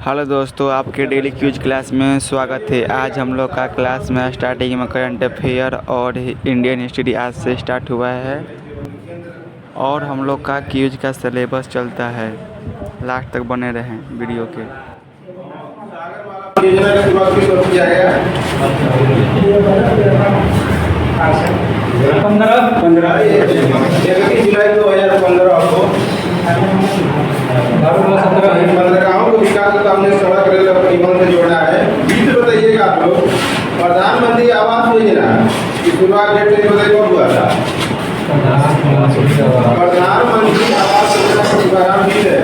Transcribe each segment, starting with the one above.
Hello दोस्तों, आपके daily cues class में स्वागत है। आज हम लोग का क्लास में स्टार्टिंग में करंट अफेयर और इंडियन हिस्ट्री आज से स्टार्ट हुआ है और हम लोग का क्यूज का सिलेबस चलता है। लास्ट तक बने रहें वीडियो के। योजना का शुरुआत किस वर्ष किया गया? 15 जुलाई 2015 को 15 को विकास लता ने सड़क रेल और परिवहन से जोड़ा है। बीच बताइएगा आप लोग, प्रधानमंत्री आवास योजना की शुरुआत डेट नहीं बताइए कब हुआ था? प्रधानमंत्री आवास योजना का शुभारंभ किस है?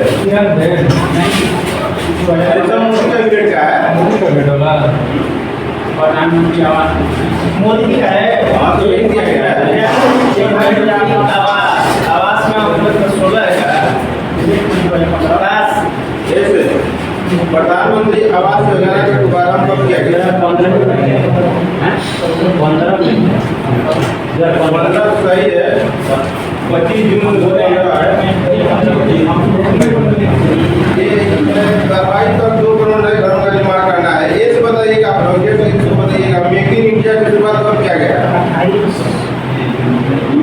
प्रधानमंत्री मोदी का है। हाँ तो यही दिया गया है। आवास में 16 है। प्रधानमंत्री आवास योजना का शुभारंभ कब किया गया? 15 सही है। 25 जून 2015 है। तक 2 करोड़ नए घरों का निर्माण करना है। ये से बताइएगा आप लोग, ये से बताइएगा मेक इन इंडिया की शुरुआत कब किया गया?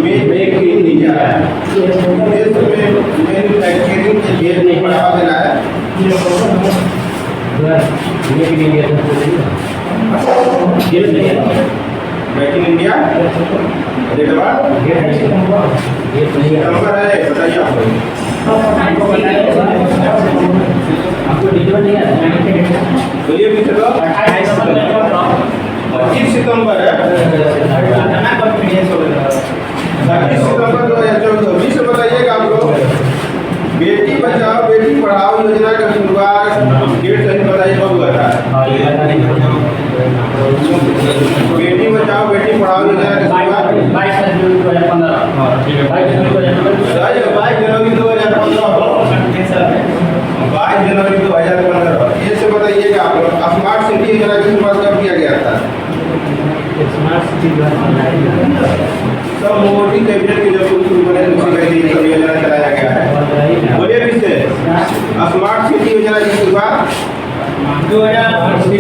मेक इन इंडिया देश में मैन्युफैक्चरिंग के लिए बढ़ावा देना है। मेक इन इंडिया नंबर है, बताइए आप लोग। आपको डिलीवर नहीं आता? तो ये भी चलो 25 सितंबर है। 25 सितंबर 2014। बीच से बताइएगा आप लोग, बेटी बचाओ बेटी पढ़ाओ योजना का शुरुआत डेट सही बताइए कब हुआ था? बेटी बचाओ बेटी पढ़ाओ योजना की शुरुआत 22 जनवरी 2015। 22 जनवरी 2015। 22 जनवरी 2015। ये से बताइएगा आप लोग, स्मार्ट सिटी योजना की शुरुआत कब किया गया था? स्मार्ट सिटी सब मोदी कैबिनेट की जो कुछ बने उसी योजना चलाया गया है। बोलिए भी से स्मार्ट सिटी योजना की शुरुआत 25 जून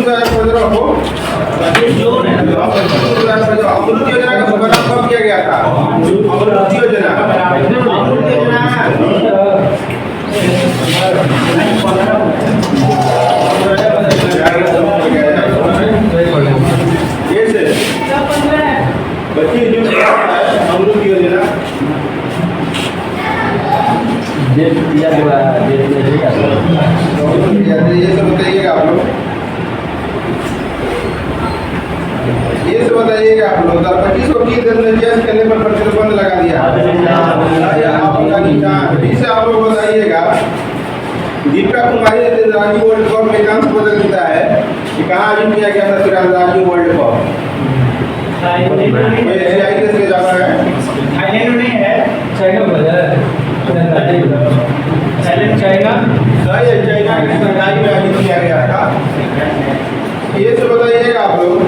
2015 को अमृत योजना का शुभारंभ कब किया गया था? अमृत योजना ये से 25 जून अमृत योजना डेट दिया हुआ है। डेट नहीं दिया। ये सब बताइएगा आप लोग। ये सब बताइएगा आप लोग। 25 को की दंडनीय करने पर प्रतिबंध लगा दिया। इसे आप लोग बताइएगा, दीपिका कुमारी ने रणजी वर्ल्ड कप में कांस्य पदक जीता है। ये कहाँ आयोजित किया गया था? रणजी वर्ल्ड कप एशियाई देश के जाना है। थाईलैंड में है। चाइना चाइना चाइना की शंघाई में आयोजित किया गया था। ये सब बताइएगा आप लोग।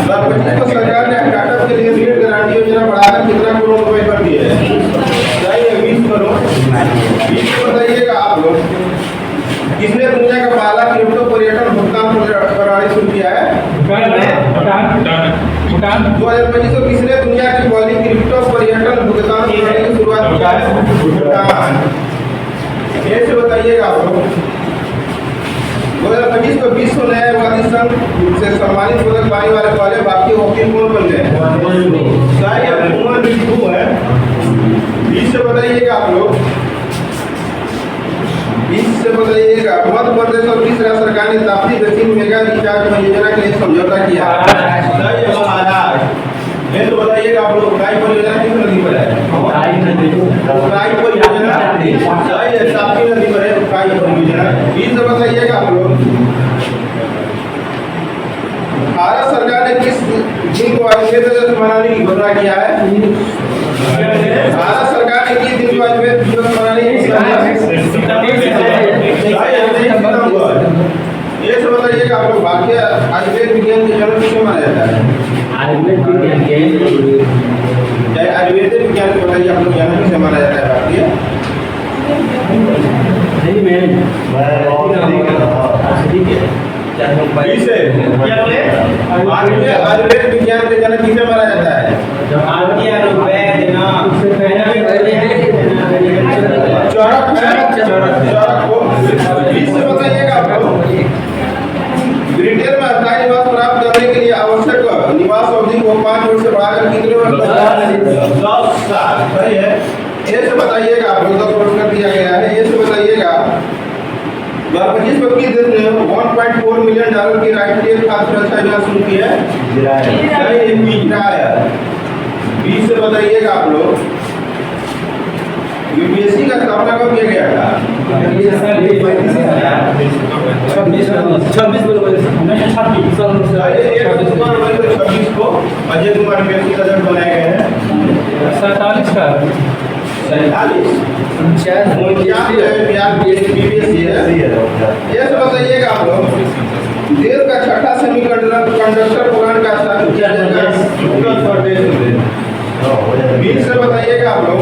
25 को सरकार ने स्टार्टअप के लिए ऋण गारंटी योजना बढ़ाकर कितना करोड़ रुपए कर दिए हैं? 20 करोड़। 20 को बताइएगा आप लोग, किसने दुनिया का पहला क्रिप्टो पर्यटन भुगतान प्रणाली शुरू किया है? भूटान। 2025 को किसने दुनिया की पहली क्रिप्टो पर्यटन भुगतान प्रणाली की शुरुआत किया है? भूटान। ये से बताइएगा आप लोग। 2025 को विश्व न्यायवादी संघ से सम्मानित पदक पाने वाले पहले भारतीय वकील कौन बन गए? उमर बिट्टू है। 20 से बताइएगा आप लोग। 20 से बताइएगा, मध्य प्रदेश और किस राज्य सरकार ने ताप्ती दक्षिण मेगा रिचार्ज परियोजना के लिए समझौता किया? ये तो बताइएगा आप लोग। उड़ाई परियोजना किस नदी पर है? उड़ाई परियोजना ताप्ती नदी पर है। उड़ाई परियोजना। 20 से बताइएगा आप लोग, भारत सरकार ने किस दिन को आयुर्वेद दिवस मनाने की घोषणा किया है? भारत सरकार ने किस दिन को आयुर्वेद दिवस मनाने की घोषणा किया है? ये सब बताइएगा आप लोग। भारतीय आयुर्वेद विज्ञान के जन्म किसे माना जाता है? आयुर्वेद विज्ञान के आयुर्वेद विज्ञान को बताइए आप लोग यहाँ से माना जाता है भारतीय नहीं मैं ठीक है किसे आयुर्वेद विज्ञान के जनक किसे माना जाता है चौरक को इससे बताइएगा आप लोग ब्रिटेन में अस्थायी निवास प्राप्त करने के लिए आवश्यक निवास अवधि को 5 वर्ष से बढ़ाकर कितने वर्ष 10 साल सही है। ये से बताइएगा आप लोग 10 वर्ष कर दिया गया है। ये से बताइएगा 2025 देश ने $1.4 मिलियन की राष्ट्रीय खाद्य सुरक्षा योजना शुरू की है। बीस से बताइएगा आप लोग यूपीएससी का स्थापना कब किया गया था? 26 को अजय कुमार यूपीएससी का जज बनाए गए हैं। 47 का 47 ये सब बताइएगा आप लोग देश का छठा सेमीकंडक्टर प्लांट का स्थापना किया जाएगा उत्तर प्रदेश में। 20 से बताइएगा आप लोग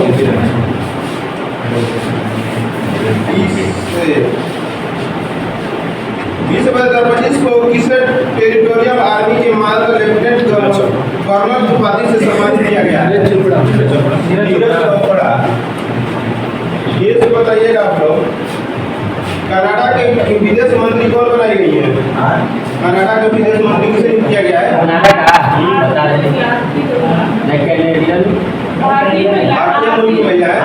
2025 को किस टेरिटोरियल आर्मी के मानद लेफ्टिनेंट कर्नल की उपाधि से सम्मानित किया गया? नीरज चोपड़ा। ये से बताइएगा आप लोग कनाडा के विदेश मंत्री कौन बनाई गई है? कनाडा के विदेश मंत्री किसे नियुक्त किया गया है? भारतीय मूल की महिला है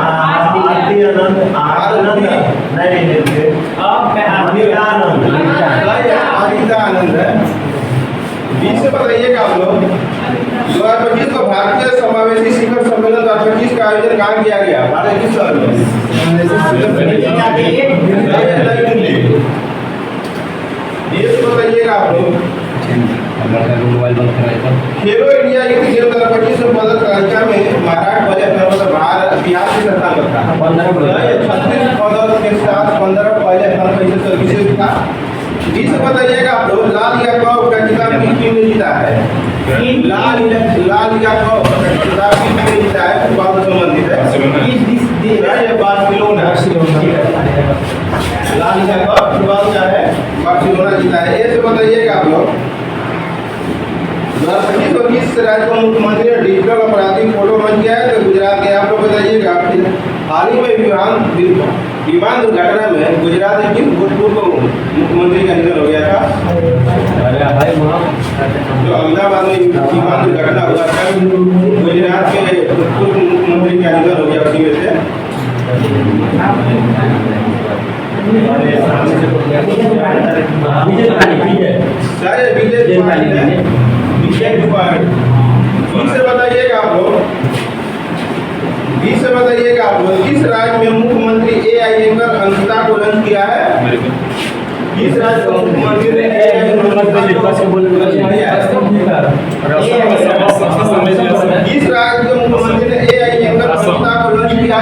आदित्य आनंद है। 20 से बताइएगा आप लोग 2025 को भारतीय समावेशी शिखर सम्मेलन 2025 का आयोजन कहाँ किया गया? भारत किस शहर में? ये बताइएगा आप लोग खेलो इंडिया युथ खेल 2025 पदक तालिका में महाराष्ट्र बजट में बिहार से स्थान रखा 36 पदक के साथ 15 पहले स्थान पर सर्विसेज का। 20 बताइएगा आप लोग लाल याकूब का खिताब किस टीम ने जीता है? लाल याकूब का खिताब किस टीम ने जीता है? फुटबॉल से संबंधित है बार्सिलोना। लाल याकूब फुटबॉल का है बार्सिलोना जीता है। ये से बताइएगा आप लोग 2025 राज्य का मुख्यमंत्री ने डिजिटल अपराधी फोटो लॉन्च किया है। तो गुजरात के आप लोग बताइएगा हाल ही में विमान दुर्घटना में गुजरात के भूतपूर्व मुख्यमंत्री का निधन हो गया था। जो अहमदाबाद में विमान दुर्घटना हुआ था गुजरात के भूतपूर्व मुख्यमंत्री का निधन हो गया उसी में से। बताइएगा आप लोग 20 से बताइएगा आप लोग किस राज्य में मुख्यमंत्री AI एंकर अंकिता को लॉन्च किया है? किस राज्य का मुख्यमंत्री ने AI एंकर अंकिता को लॉन्च किया है? किस राज्य के मुख्यमंत्री ने AI एंकर अंकिता को लॉन्च किया है?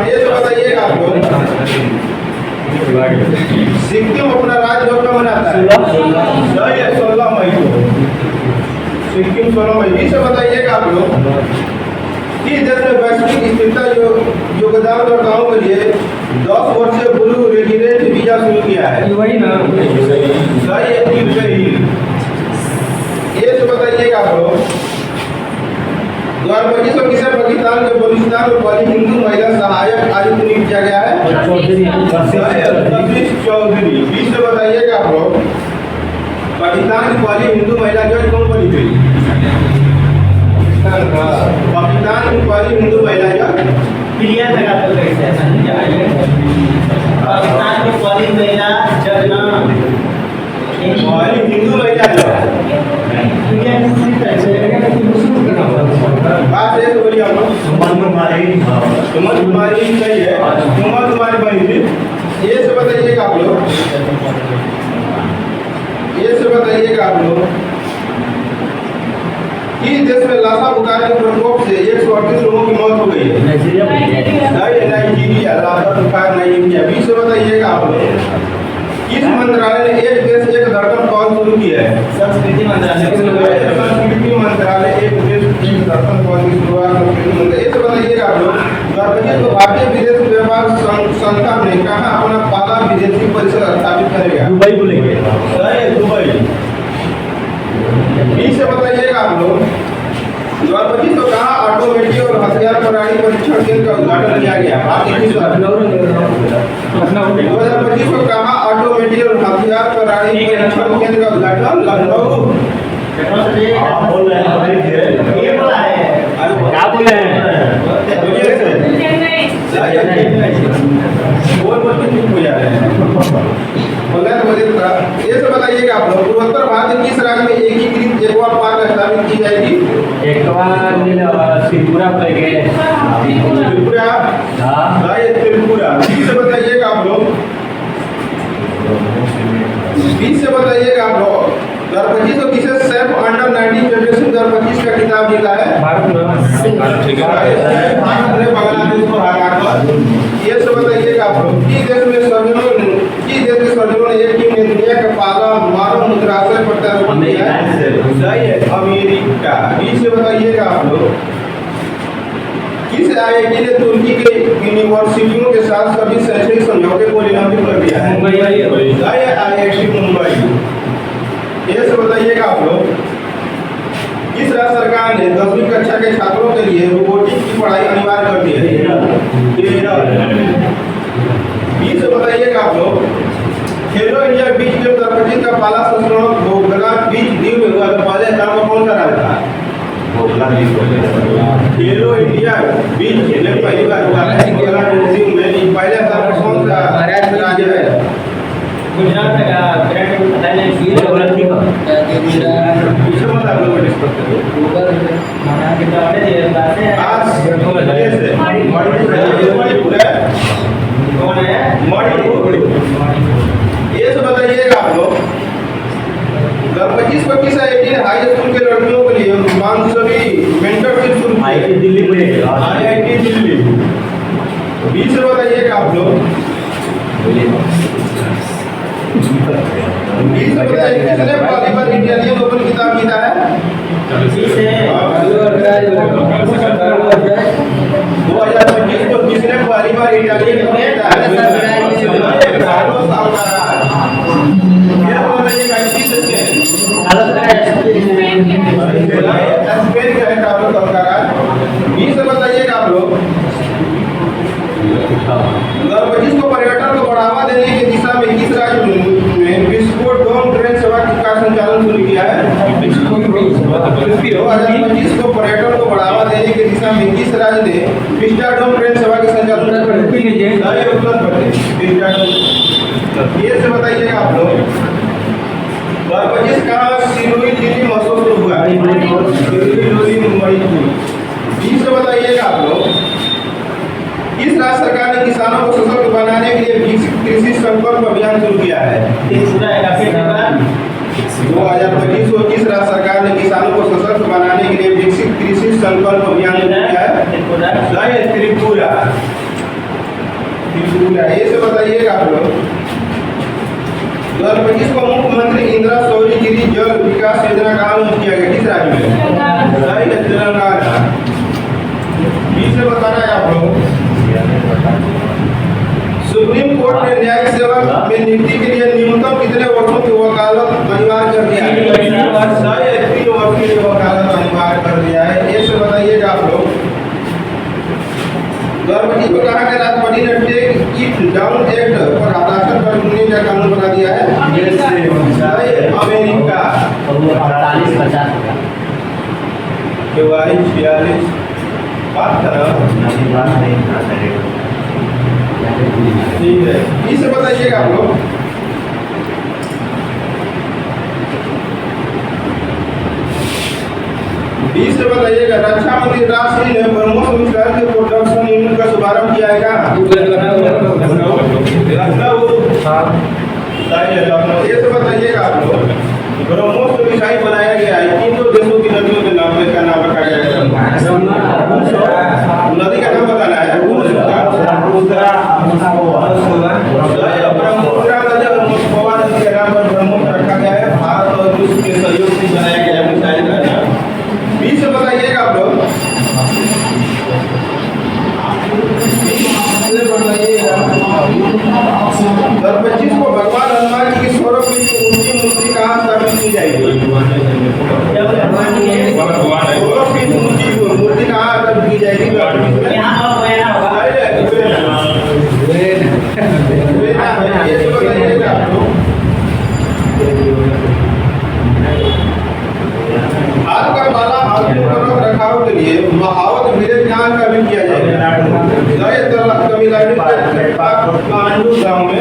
ये तो बताइएगा आप लोग सिक्किम अपना राज्य कब मनाता है? 16 मई को सिक्किम 16 मई। से बताइएगा आप लोग कि देश में वैश्विक स्थिरता योगदानकर्ताओं के लिए 10 वर्षीय ब्लू रेजिडेंट वीजा शुरू किया है। वही ना ये से बताइएगा आप लोग 2025 को किसे पाकिस्तान के बलूचिस्तान में पहली हिंदू महिला सहायक आयुक्त नियुक्त किया गया है? चौधरी। 20 से बताइएगा आप लोग पाकिस्तान की पहली हिंदू महिला जज कौन बनी थी? पाकिस्तान की पहली हिंदू महिला जज पाकिस्तान की पहली महिला जज पहली हिंदू महिला जज बात है तो बोलिए आप लोग। सुमन कुमारी सही है। सुमन कुमारी बनी थी। ये से बताइएगा आप लोग कि देश में लासा बुखार के प्रकोप से 138 लोगों की मौत हो गई है। नाइजीरिया, लासा बुखार नाइजीरिया। 20 से बताइएगा आप लोग किस मंत्रालय ने एक देश एक धड़कन पहल शुरू की है? संस्कृति मंत्रालय संस्कृति मंत्रालय एक देश एक धड़कन पहल की शुरुआत संस्कृति मंत्रालय। ये तो बताइएगा आप लोग, द्वारकाधीश को भारतीय विदेश व्यापार संस्था ने कहा अपना पहला विदेशी परिसर स्थापित करेगा? दुबई बोलेंगे। दुबई। बी से बताइएगा आप लोग, द्वारकाधीश को कहा ऑटोमेटिक और हथियार प्रणाली परीक्षण केंद्र का उद्घाटन किया गया? बात 2025 को कहा ऑटोमेटिक और हथियार प्रणाली परीक्षण केंद्र का उद्घाटन? लखनऊ। बोल रहे हैं ये बोला है क्या बोले हैं? ये तो बताइएगा आप लोग, पूर्वोत्तर भारत के किस राज्य में एकीकृत एक्वा पार्क स्थापित की जाएगी? त्रिपुरा बोलेंगे। त्रिपुरा। हाँ त्रिपुरा। से बताइएगा आप लोग, बीस से बताइएगा आप लोग, 2025 को किसे सेफ अंडर 19 फेडरेशन 2025 का खिताब जीता है? भारत में भारत ने बांग्लादेश को हराकर। ये सब बताइएगा आप लोग, किस देश के सर्जनों ने एक टीम ने दुनिया का पहला मानव मुद्राशय प्रत्यारोपण किया है? सही है, अमेरिका। बीस से बताइएगा आप लोग, किस आईआईटी ने तुर्की के यूनिवर्सिटियों के साथ सभी शैक्षणिक समझौते को निलंबित कर दिया है? मुंबई आईआईटी मुंबई। ये सब बताइएगा आप लोग, किस राज्य सरकार ने 10वीं कक्षा के छात्रों के लिए रोबोटिक्स की पढ़ाई अनिवार्य कर दी है? बीस बताइएगा आप लोग, खेलो इंडिया बीच गेम 2025 का पहला संस्करण भोगला बीच दीव में हुआ था, पहले स्थान पर कौन सा राज्य था? खेलो इंडिया बीच गेम पहली बार हुआ है भोगला दीव में, पहले स्थान पर कौन सा राज्य है? गुजरात का ब्रांड पता नहीं पीछे मत आप लोग डिस्कस करो। माना के दौड़े दिए बातें कौन है? मणिपुर। ये सब बताइएगा आप लोग, 2025 को किस आईआईटी ने हाई स्कूल के लड़कियों के लिए मानसरी मेंटरशिप शुरू की? आईआईटी दिल्ली में। आईआईटी दिल्ली। 20 से बताइएगा आप लोग, 20 से बताइए किसने पहली बार इंडियन ओपन खिताब जीता है? 2025 को किसने पहली बार इंडियन ओपन जीता है? Carlos Alcaraz. क्या बताइएगा स्पेन का है कार्लोस अल्काराज। 20 से बताइएगा आप लोग, 2025 को पर्यटन को बढ़ावा देने की दिशा में किस राज्य ने विस्फोट डोम ट्रेन सेवा का संचालन शुरू किया है? 2025 को पर्यटन को बढ़ावा देने की दिशा में किस राज्य ने विस्टाडोम ट्रेन सेवा का संचालन शुरू किया है? उत्तर प्रदेश। ये से बताइएगा आप लोग, 2025 का सिरोही दिल्ली महोत्सव शुरू हुआ है? मणिपुर। 20 से बताइएगा आप लोग, किस राज्य सरकार ने किसानों को सशक्त बनाने के लिए विकसित कृषि संकल्प अभियान शुरू किया है? 2025 को किस राज्य सरकार ने किसानों को सशक्त बनाने के लिए विकसित कृषि संकल्प अभियान शुरू किया है? त्रिपुरा। ये से बताइएगा आप लोग, 2025 को मुख्यमंत्री इंदिरा शौरी गिरी जल विकास योजना का आरंभ किया गया? किस राज्य में? तेलंगाना। 20 से बताना है आप लोग, सुप्रीम कोर्ट ने न्यायिक सेवा में नियुक्ति के लिए न्यूनतम कितने वर्षों की वकालत अनिवार्य कर दिया है? 3 वर्ष की वकालत अनिवार्य कर दिया है। ये से बताइएगा आप लोग, 2025 को कहा कि राष्ट्रपति ने टेक इट डाउन एक्ट पर हस्ताक्षर करने का कानून बना दिया है? अमेरिका। 48-50 केवाई 46 बात करो। ठीक है, इसे बताइएगा आप लोग, बीस से बताइएगा, रक्षा मंत्री राजनाथ सिंह ने ब्रह्मोस मिसाइल के प्रोडक्शन यूनिट का शुभारंभ किया है? लखनऊ। ये से बताइएगा आप लोग, ब्रह्मोस मिसाइल बनाया गया है किन दो देशों की नदियों के नाम पे? का नाम रखा गया है? नदी का नाम बताना है। ब्रह्मपुत्र नदी और दोनों फीट ऊंची मूर्ति कहाँ तब की जाएगी यहाँ पर वेना होगा ये तो बताइएगा आप लोग हाथ का बाला हाथ के ऊपर रखाव के लिए महावत मेरे ज्ञान का भी किया जाएगा तमिलनाडु के कांडू गांव में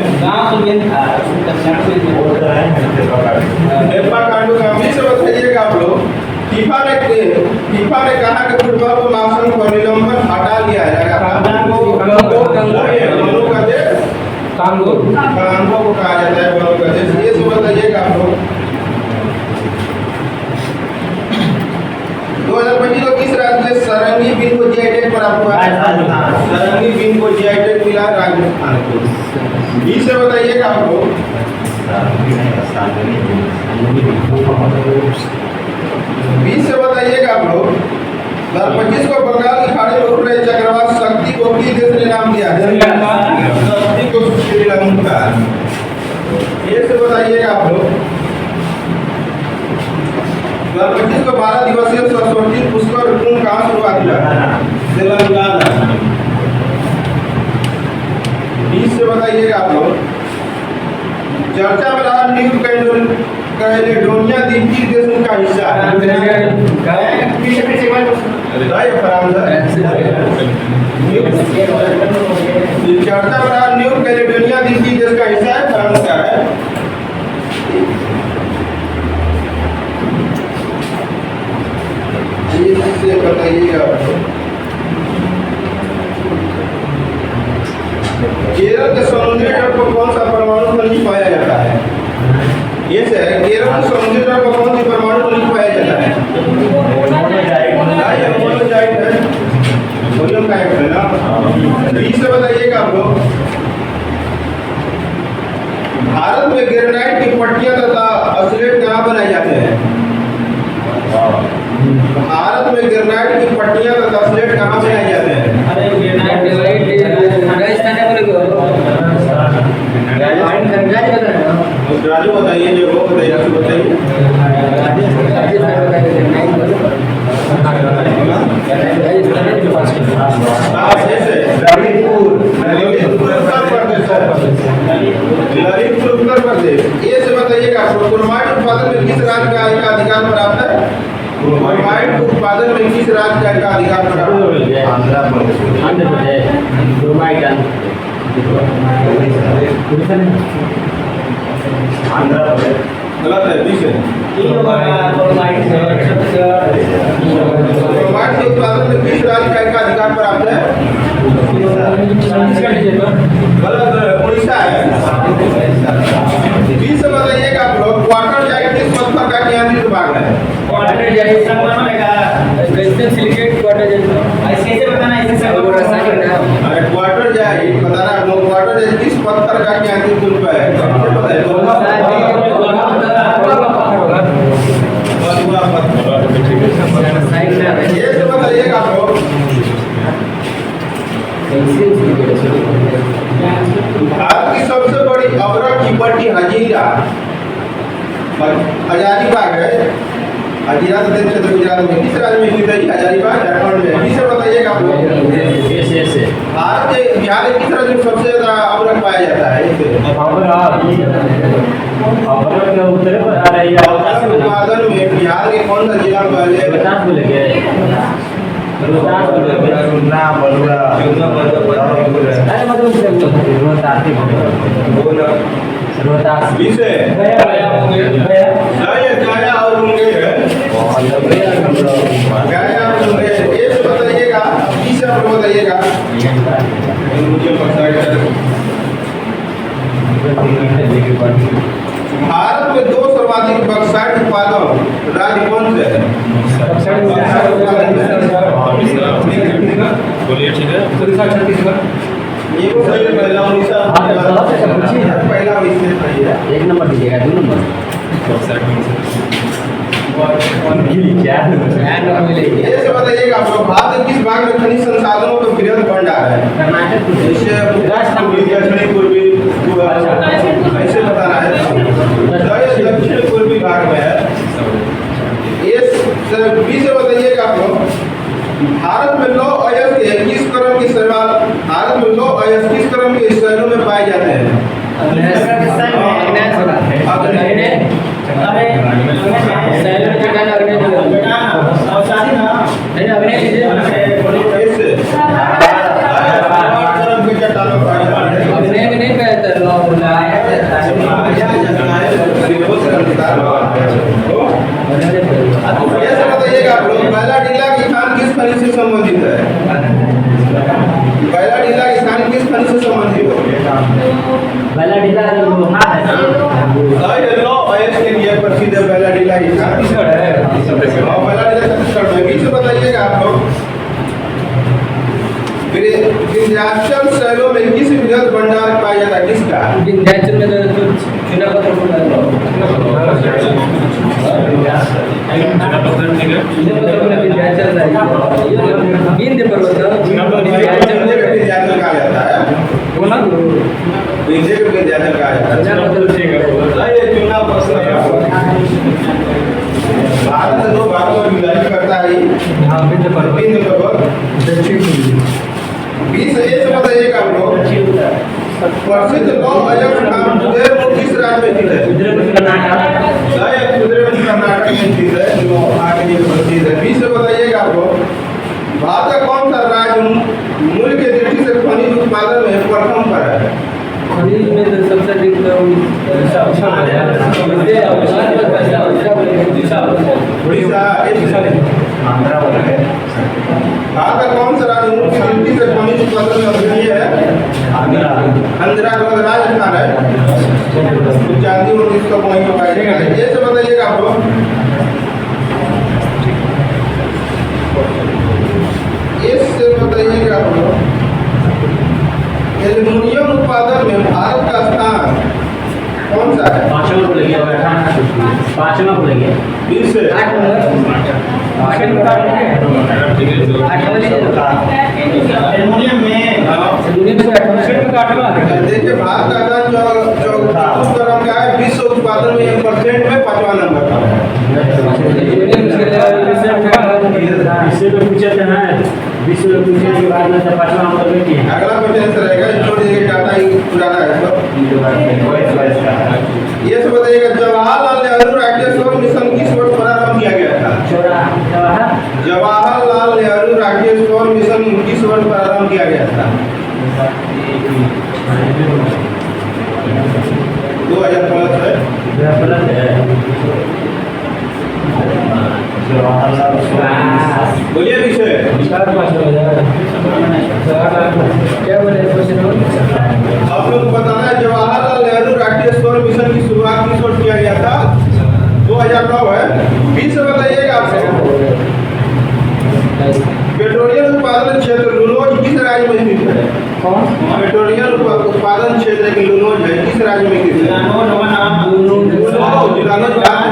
नेपा कांडू गांव में से बताइएगा आप लोग फीफा ने कहा कि फुटबॉल को नाशन को निलंबन हटा लिया जाएगा कांगो का देश कांगो को कहा जाता है कांगो का देश ये सब बताइएगा आप लोग 2025 को किस राज्य में सारंगी बीन को जीआई टैग प्राप्त हुआ है? सारंगी बीन को जीआई टैग मिला राजस्थान को। बीस से बताइएगा आप लोग 20 से बताइएगा आप लोग 2025 को बंगाल की खाड़ी में उठ रहे चक्रवात शक्ति को किस देश ने नाम दिया? शक्ति को श्रीलंका। ये से बताइएगा आप लोग 2025 को 12 दिवसीय सरस्वती पुष्कर कुंभ कहाँ शुरुआत हुआ? तेलंगाना। 20 से बताइएगा आप लोग चर्चा में रहा न्यू कैलेडोनिया द्वीप किस देश का हिस्सा है? चर्चा में रहा न्यू कैलेडोनिया द्वीप किस देश का हिस्सा है? फ्रांस का है। इससे बताइएगा केरल के समुद्री तट पर कौन सा परमाणु खनिज पाया जाता है? ये से केरल के समुद्री तट पर कौन सी परमाणु खनिज पाया जाता है? मोनोजाइट है। सोडियम टाइप है ना। इससे बताइएगा आप लोग भारत में ग्रेनाइट की पट्टियां तथा असलेट कहाँ बनाए जाते हैं? भारत में ग्रेनाइट की पट्टियां तथा असलेट कहाँ बनाए जाते हैं? राजू बताइए जो वो बताइए आपको बताइए ललितपुर उत्तर प्रदेश। ये से बताइएगा क्रोमाइट उत्पादन में किस राज्य का अधिकार प्राप्त है? क्रोमाइट उत्पादन में किस राज्य का अधिकार प्राप्त है? आंध्र प्रदेश। गलत है। 20 है क्रोमाइट के उत्पादन में किस राज्य का अधिकार प्राप्त है? गलत है, उड़ीसा है। 20 से बताइएगा आप लोग क्वार्टर जाइट किस पत्थर का केंद्रीय भाग है? क्वार्टर जाइट संगमरमर का क्रिस्टल सिलिकेट क्वार्टर जाइट ऐसे बताना ऐसे अरे क्वार्टर जाइट बताना हम लोग क्वार्टर जाइट किस पत्थर का केंद्रीय रूप है? ये से बताइएगा आप लोग भारत की सबसे बड़ी अवरक की पट्टी हजारीबाग है। हजीरा तो क्षेत्र गुजरात में किस राज्य में स्थित है? हजारीबाग झारखंड में। किसे बताइएगा आप लोग भारत के बिहार के किस राज्य में सबसे ज्यादा अवरक पाया जाता है? उत्पादन में बिहार के कौन सा जिला पहले? गया और मुंगेर है। गया और मुंगेर। ये तो बताइएगा किसे आप बताइएगा मुझे भारत में 2 सर्वाधिक बक्साइट उत्पादक राज्य कौन से है? बोलिए ठीक है। छत्तीसगढ़ ये को सही है। पहला उड़ीसा पहला उड़ीसा सही है। 1 नंबर दीजिएगा 2 नंबर ये से बताइएगा आप लोग भारत के किस भाग में खनिज संसाधनों का बृहद भंडार है? जैसे दक्षिण पूर्वी ऐसे बताना है। दक्षिण पूर्वी भाग में है। ये सर बी से बताइएगा आप लोग, भारत में लौ अयस्क के किस क्रम की सवाल, भारत में लौ अयस्क किस क्रम के शहरों में पाए जाते हैं? ऐसे बताइएगा आप लोग, बैलाडीला की खान किस खनिज से संबंधित है? बैलाडीला की खान किस खनिज से संबंधित है? बैलाडीला लोहा है लौ अयस्क के लिए प्रसिद्ध है बैलाडीला की खान। बैलाडीला छत्तीसगढ़ में। बी से बताइएगा आप लोग, विंध्याचल शैलों में किस वृहद भंडार पाया जाता है? किसका? विंध्याचल में तो चुना पत्थर विंध्य पर्वत विंध्याचल कहा जाता है, विंध्य को विंध्याचल कहा जाता है। ये चुना पत्थर भारत से दो भागों में विभाजित करता है। विंध्य पर्वत बीस से बताइएगा आप लोग, प्रसिद्ध लौ अयस्क खान उदयपुर किस राज्य में स्थित है? कर्नाटक में स्थित है, जो आगे लिए प्रसिद्ध है। बीस से बताइएगा आप लोग, भारत का कौन सा राज्य मूल्य के दृष्टि से खनिज उत्पादन में प्रथम पर है? खनिज में तो सबसे अधिक उड़ीसा। भारत का कौन सा राज्य मूल्य की दृष्टि से खनिज उत्पादन में अग्रणी है? आंध्रा राजस्थान है। चांदी और इसका पॉइंट पाएगा। ये से बताइएगा आप लोग, इससे बताइएगा आप लोग, एल्युमिनियम उत्पादन में भारत का स्थान कौन सा है? पांचवा बोलेंगे बीस से एल्युमिनियम में देखिए, भारत का स्थान 24 क्रम का है, विश्व उत्पादन में 1% में 5वां नंबर पर है। विश्व में पूछे के बाद में 5वां नंबर पे किया। अगला क्वेश्चन से रहेगा, छोड़ दीजिए, डाटा ही पुराना है सब। ये सब बताइएगा, जवाहरलाल नेहरू राष्ट्रीय सौर मिशन किस वर्ष प्रारंभ किया गया था? जवाहरलाल नेहरू राष्ट्रीय सौर मिशन किस वर्ष प्रारंभ किया गया था? 2005 है। बोलिए विषय। क्या बोले आप लोग को बताना है, जवाहरलाल नेहरू राष्ट्रीय सौर मिशन की शुरुआत किस वर्ष किया गया था? 2009 है। 20 से बताइएगा आप लोग, पेट्रोलियम उत्पादन क्षेत्र लुनोज किस राज्य में स्थित है? पेट्रोलियम उत्पादन क्षेत्र की लुनोज है, किस राज्य में स्थित है? लुनोज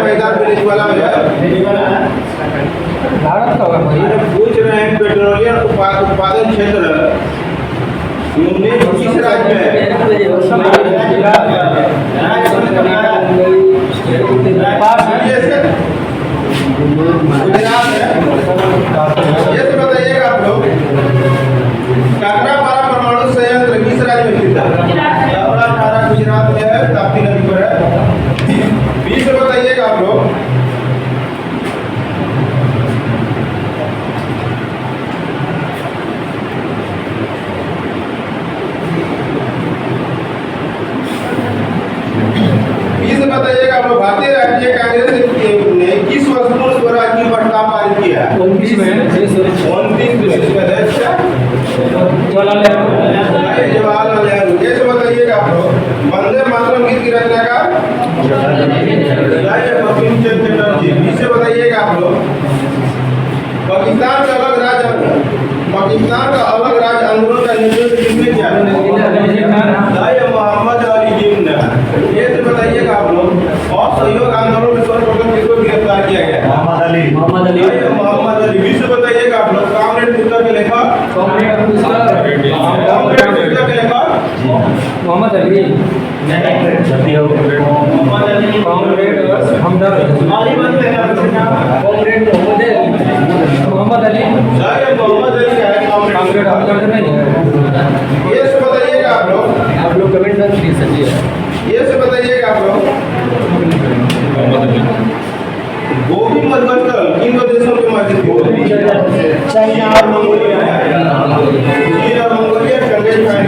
मैदान वेनेजुएला में है। भारत का होगा ये पूछ रहे हैं, पेट्रोलियम उत्पादन क्षेत्र लुनोज किस राज्य में है? गुजरात है। ये तो बताइएगा आप लोग, काकरापारा परमाणु संयंत्र किस राज्य में स्थित है? काकरापारा गुजरात में है, ताप्ती नदी पर है। 20 से बताइएगा आप लोग, भारतीय राष्ट्रीय कांग्रेस ने किस वर्ष पूर्ण स्वराज की प्रस्ताव पारित किया? 29 में। 29 अध्यक्ष जवाहरलाल नेहरू। जैसे बताइएगा आप लोग, वंदे मातरम गीत की रचनाकार बंकिम चंद्र चटर्जी। इससे बताइएगा आप लोग, पाकिस्तान का अलग राज्य आंदोलन का नेतृत्व किसने किया? मोहम्मद अली जिन्ना। ये से बताइएगा आप लोग, और सहयोग आंदोलन में सर्वप्रथम किसको गिरफ्तार किया गया? मोहम्मद अली। विश्व बताइएगा आप लोग, कॉमरेड पुस्तक के लेखक मोहम्मद अली कॉमरेड हमदर्द कॉमरेड बाधित हुआ। चाइना और मंगोलिया चीन और मंगोलिया चंगेज खान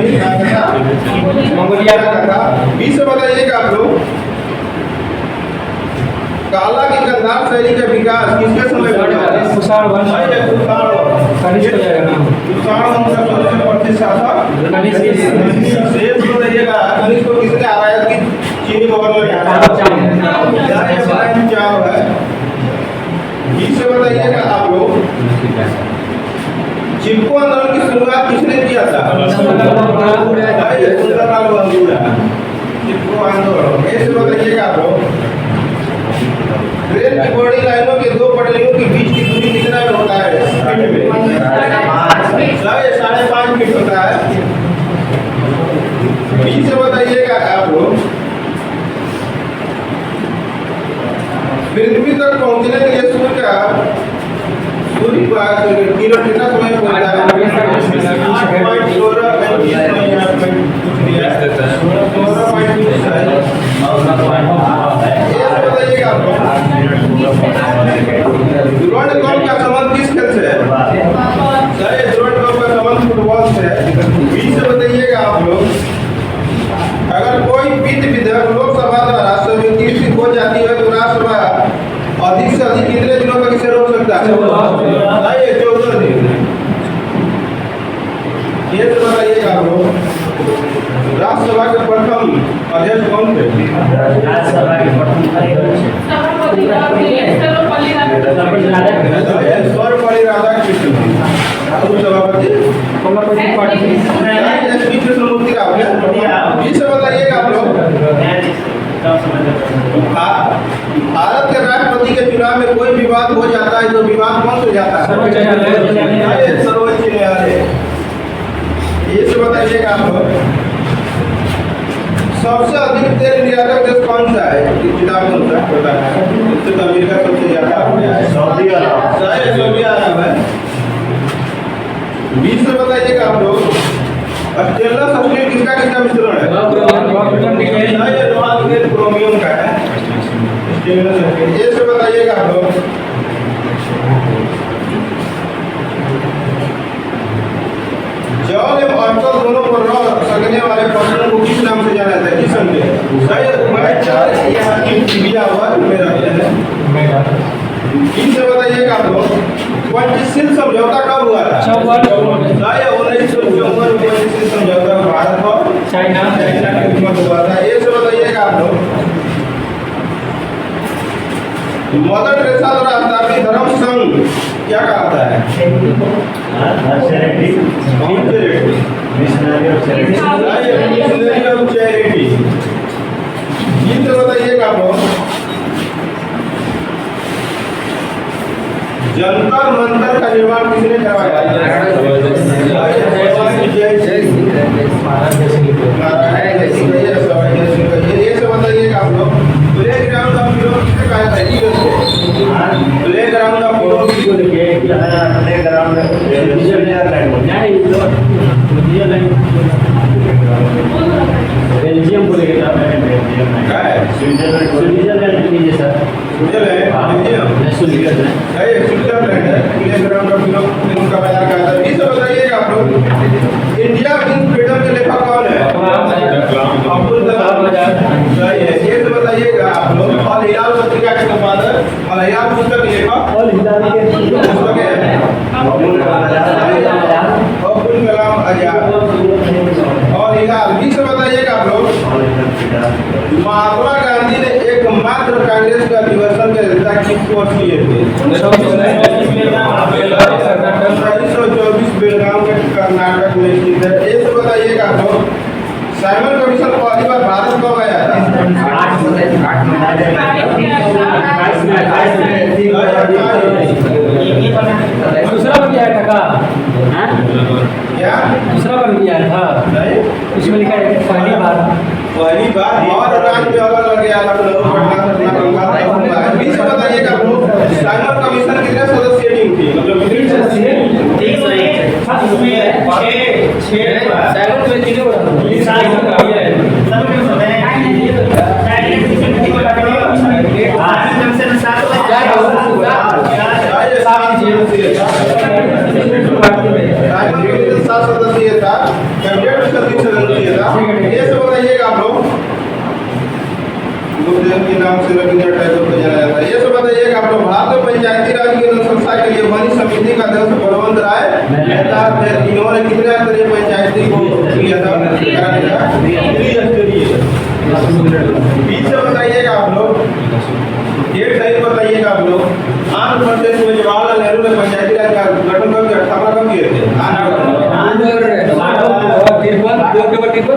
मंगोलिया का था। 20 से बताइएगा आप लोग, काला की गंधार शैली का विकास किसके समय हुआ? कुषाण वंश कनिष्क हो जाएगा ना। कुषाण वंश का सबसे प्रसिद्ध शासक कनिष्क शेष बताइएगा, कनिष्क को किसने आयात की? चीनी गवर्नर ने आयात की। चाव है। 20 से बताइएगा आप लोग, चिपको आंदोलन की शुरुआत किसने किया था? सुंदरलाल बंगुरा। चिपको आंदोलन। ऐसे बताइएगा आप लोग, ट्रेन की बड़ी लाइनों के दो पटरियों के बीच की दूरी कितना होता है? 5.5 फीट होता है। 20 से बताइएगा आप लोग, पृथ्वी तक पहुंचने के लिए सूर्य का किरण कितना समय पहुंचता है? 16.16 दुर्वांड कप का संबंध किस खेल से है? दुर्वांड कप का संबंध फुटबॉल से है। 20 से बताइएगा आप लोग, अगर कोई वित्त विधेयक लोकसभा द्वारा स्वीकृत हो जाती है तो राज्यसभा अधिक से अधिक कितने दिनों तक इसे रोक सकता है? 14 दिन। ये तो बताइएगा आप लोग, राज्यसभा के प्रथम अध्यक्ष कौन थे? राज्यसभा के प्रथम अध्यक्ष सर्वपल्ली राधाकृष्णन। सभापति कृष्णमूर्ति राव। 20 से बताइएगा आप लोग, भारत के राष्ट्रपति के चुनाव में कोई विवाद हो जाता है तो विवाद कौन से जाता है? सर्वोच्च न्यायालय। ये से बताइएगा आप लोग, सबसे अधिक तेल निर्यातक देश कौन सा है? किताब में पता है। उससे तो अमेरिका सबसे ज्यादा सऊदी अरब है। 20 से बताइएगा आप लोग, स्टेनलेस स्टील किसका किसका मिश्रण है? क्रोमियम का है। Stainless steel. ये से बताइएगा आप लोग, जल एवं अटल दोनों पर रह सकने वाले पशुओं को किस नाम से जाना जाता है? किस संख्या? से बताइएगा आप लोग, पंचशील समझौता कब हुआ था? 1954 में पंचशील समझौता भारत और चाइना के बीच में हुआ था। ये से बताइएगा आप लोग, मदर टेरेसा द्वारा स्थापित धर्म संघ क्या कहता है? Missionary of charity. ये तो बताइएगा आप लोग, जंतर मंतर का निर्माण किसने करवाया? ये से बताइएगा आप लोग, प्लेग्राउंड ऑफ यूरोप किसने कहा था? प्लेग्राउंड ऑफ यूरोप बेल्जियम को लेकर स्विट्जरलैंड लीजिए सर। स्विट्जरलैंड है। प्लेग्राउंड ऑफ यूरोप का बाजार कहा था। इसे बताइएगा आप लोग, इंडिया इन फ्रीडम के लेखक कौन है? अब्दुल कलाम आजाद। सही है। ये तो बताइएगा आप लोग, अल हिलाल पत्रिका के संपादक, अल हिलाल पुस्तक के लेखक अल हिलाल के पुस्तक है अब्दुल कलाम आजाद। और हिलाल। 20 से बताइएगा आप लोग, महात्मा गांधी ने एकमात्र कांग्रेस का अधिवेशन के नेता किस वर्ष किए थे? 1924 बेलगाम के कर्नाटक में स्थित है। ये तो बताइएगा आप लोग, साइमन कमीशन पहली बार भारत कब आया था? दूसरा बन गया था का? क्या दूसरा बन गया था? इसमें लिखा है पहली बार और राज्य में अलग अलग गया, लखनऊ, पटना, सतना, बंगाल। 20 से बताइएगा आप लोग, साइमन कमीशन कितने सदस्यीय टीम थी? मतलब ग्राम सेवक इंडिया टैगोर को जाना जाता है। ये सब बताइए आप लोग भारत पंचायती राज की संस्था के लिए बनी समिति का अध्यक्ष बलवंत राय मेहता, इन्होंने कितने स्तरीय पंचायती को किया था कराने का? बीच से बताइएगा आप लोग, डेट सही बताइएगा आप लोग। आंध्र प्रदेश में जवाहरलाल नेहरू ने पंचायती राज का गठन कब किया, स्थापना कब किए थे? आंध्र प्रदेश में जवाहरलाल नेहरू ने पंचायती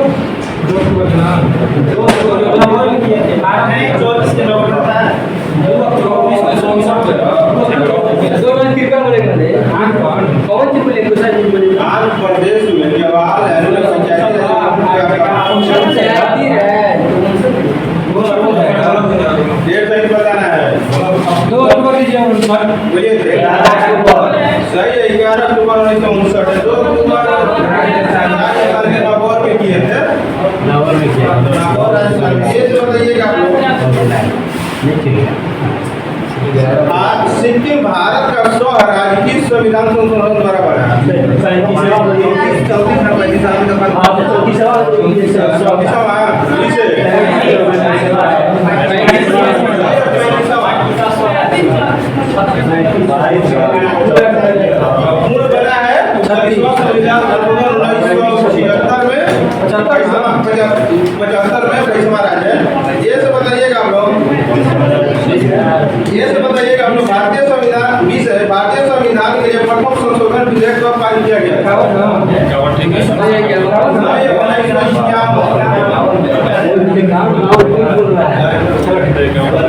डेट सही बताना है। बोलिए सही है, 11 अक्टूबर 1959 है। 2 अक्टूबर राजस्थान के नागौर में किए थे। नागौर राजस्थान में। ये जो बताइएगा आप लोग, आज सिक्किम भारत का स्वराज्य किस संविधान संशोधन द्वारा बना? 34 बना है संविधान 1976 में 75 में 25वां राज्य है। ये सब बताइएगा आप लोग। ये सब बताइएगा हम लोग। भारतीय संविधान 20 है। भारतीय संविधान के लिए प्रथम संशोधन विधेयक कब पारित किया गया था?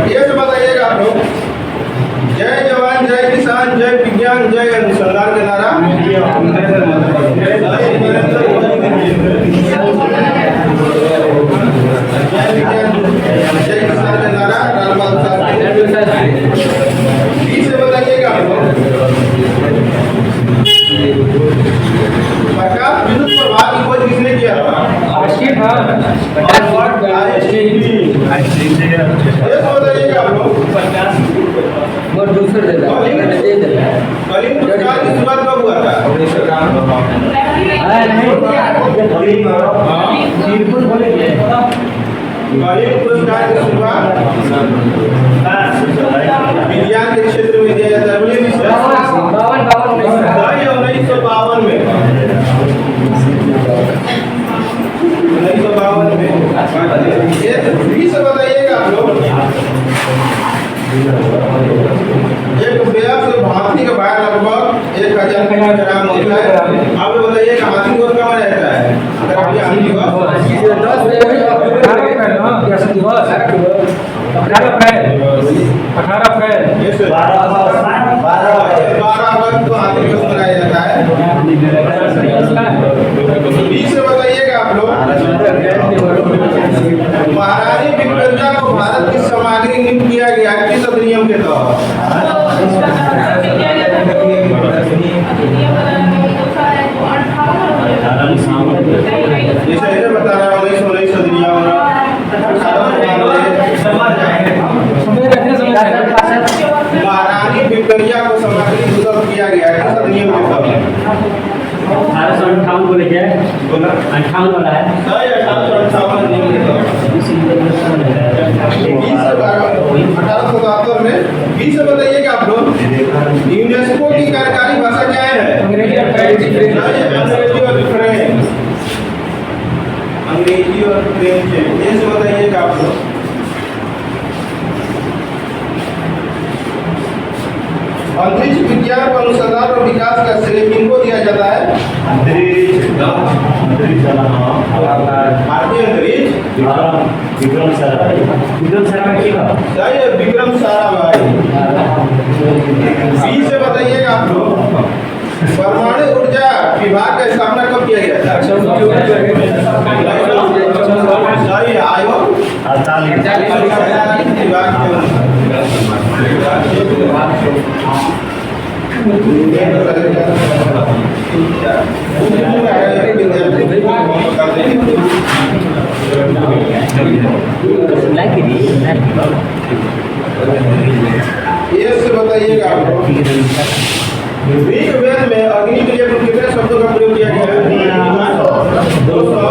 ये सब बताइएगा आप लोग। जय जवान जय किसान जय विज्ञान जय अनुसंधान के नारा जय किसान का नारा लाल बहादुर शास्त्री। बीच से बताइएगा आप लोग। प्रकाश विद्युत प्रवाह की खोज किसने किया था? ये बताइएगा आप लोग। कलिंग पुरस्कार की शुरुआत कब हुआ था? कलिंग पुरस्कार की शुरुआत विज्ञान के क्षेत्र में दिया जाता है। 1952 में 1952 में। ये भी सब बताइएगा आप लोग। एक रुपया से हाथी का भार लगभग 1000 ग्राम होता है। आप लोग बताइए कि हाथी गोद कहाँ रहता है? अगर आप हाथी गोद 18 अप्रैल 12 अगस्त को हाथी दिवस मनाया जाता है। 20 से बताइएगा आप लोग। महारानी विक्टोरिया को भारत की सामग्री नियुक्त किया गया किस अधिनियम के तहत? जैसे बता रहा हूँ 1919 अधिनियम। महारानी विक्टोरिया को सामग्री नियुक्त किया गया किस अधिनियम के तहत? 1858 को लेके 58 वाला है। 1858 अधिनियम के तहत 1877 में। 20 से बताइएगा आप लोग। यूनेस्को की कार्यकारी भाषा क्या है? अंग्रेजी और फ्रेंच। अंग्रेजी और फ्रेंच। ये से बताइएगा आप लोग। अंतरिक्ष विज्ञान और अनुसंधान और विकास का श्रेय किनको दिया जाता है? भारतीय अंतरिक्ष विक्रम साराभाई विक्रम साराभाई। 20 से बताइएगा आप लोग। परमाणु ऊर्जा विभाग का स्थापना कब किया गया था? आयोग ये से बताइएगा आप लोग। ऋग्वेद में अग्नि के लिए कितने शब्दों का प्रयोग किया गया है? 200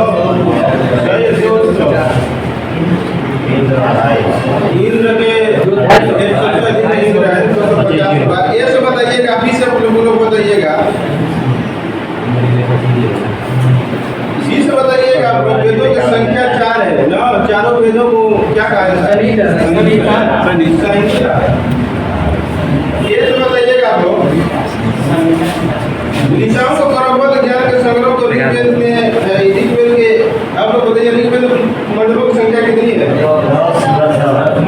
इंद्र जी से लोग बताइएगा, जी से बताइएगा आप लोग। वेदों की संख्या 4 है ना, चारों वेदों को क्या कहा जाता है? संहिता। ये से बताइएगा आप लोग। ऋचाओं को क्रमबद्ध ज्ञान के संग्रह को ऋग्वेद में, ऋग्वेद के आप लोग बताइए, ऋग्वेद मंडलों की संख्या कितनी है?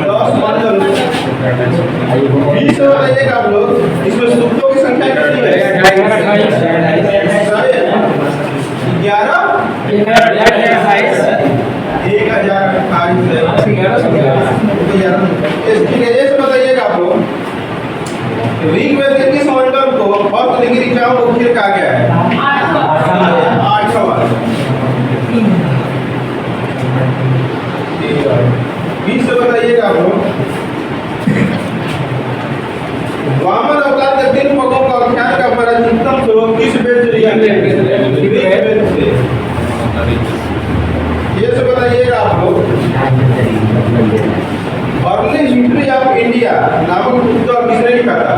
10 मंडल। जी से बताइएगा आप लोग, इसमें सूक्तों की संख्या कितनी है? 1028 बताइएगा आप लोग। ऋग्वेद के किस मंडल को फर्स्ट लिखी ऋचाओं को फिर कहा गया है? 8वां। बीस से बताइएगा आप लोग। वामन अवतार के 3 पगों का आख्यान का प्राचीनतम स्वरूप किस वेद से लिया गया? ऋग्वेद से। ये से बताइएगा आप लोग। अर्ली हिस्ट्री ऑफ इंडिया नामक पुस्तक किसने लिखा था?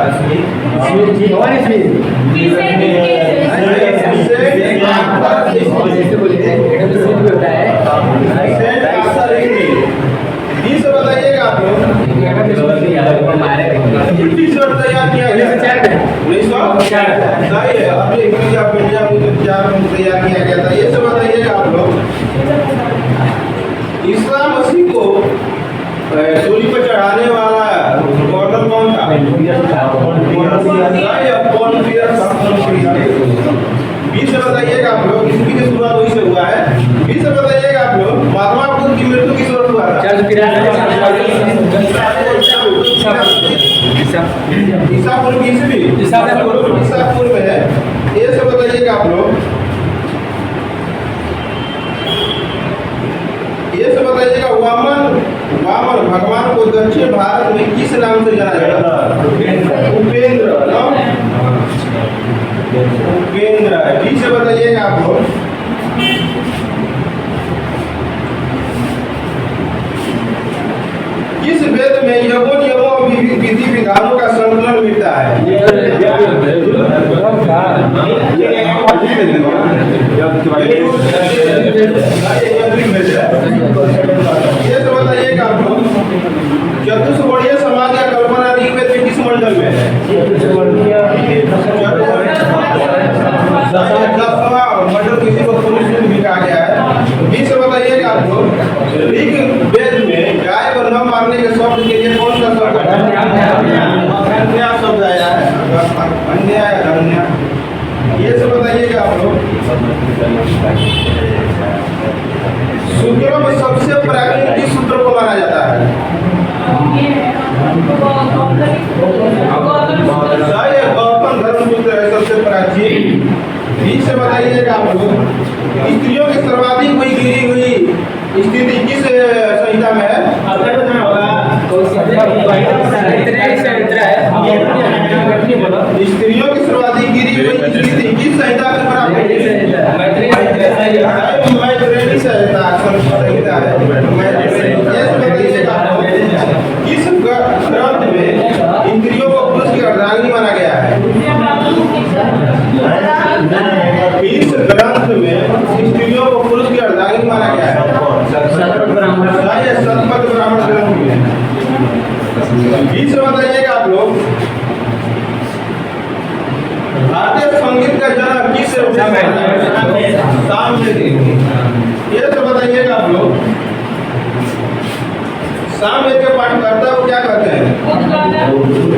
जी से बताइएगा आप लोग। ब्रिटिश तैयार किया गया 1904। सही है, अपने इंडिया में 4 में तैयार किया गया था। ये से बताइएगा आप लोग। ईसा मसीह को सूली पर चढ़ाने वाला गवर्नर कौन था? बीस से बताइएगा आप लोग। इसकी की शुरुआत वही से हुआ है। बीस से बताइएगा आप लोग। महात्मा बुद्ध की मृत्यु किस वर्ष हुआ था? ईसापूर्व ईस्वी, ईसापूर्व में है। ये से बताइएगा आप लोग। ये से बताइएगा। वामन भगवान को दक्षिण भारत में किस नाम से जाना जाता है? उपेंद्र। उपेंद्र। बीच से बताइएगा आप लोग। किस वेद में नियमों और विधि विधानों का संकलन मिलता है? ये तो बताइएगा आप लोग। चतुष्वर्णीय समाज का कल्पना ऋग्वेद में किस मंडल में है? 10वां मंडल किसी को पुरुष भी कहा गया है। बीच से बताइएगा आप लोग। ऋग्वेद में गाय को न मारने के शब्द के लिए कौन सा शब्द है? अन्याय शब्द आया है। अन्याय, अन्याय। ये सब बताइएगा आप लोग। सूत्रों में सबसे प्राचीन किस सूत्र को माना जाता है? गौतम धर्म सूत्र है सबसे प्राचीन। बीच से बताइएगा आप लोग। स्त्रियों की सर्वाधिक हुई गिरी हुई स्थिति किस संहिता में है? स्त्रियों की सर्वाधिक गिरी हुई स्थिति किस संहिता में प्राप्त है? मैत्रेयी संहिता है। किस ग्रंथ में इंद्रियों को पुरुष की अर्धांगिनी माना गया है? इस ग्रंथ में स्त्रियों को पुरुष की अर्धांगिनी माना गया है? सतपथ ब्राह्मण ग्रंथ में। बीच से बताइएगा आप लोग। भारतीय संगीत का जन्म किस सामवेद। ये तो बताइएगा आप लोग। सामवेद के पाठकर्ता को क्या कहते हैं?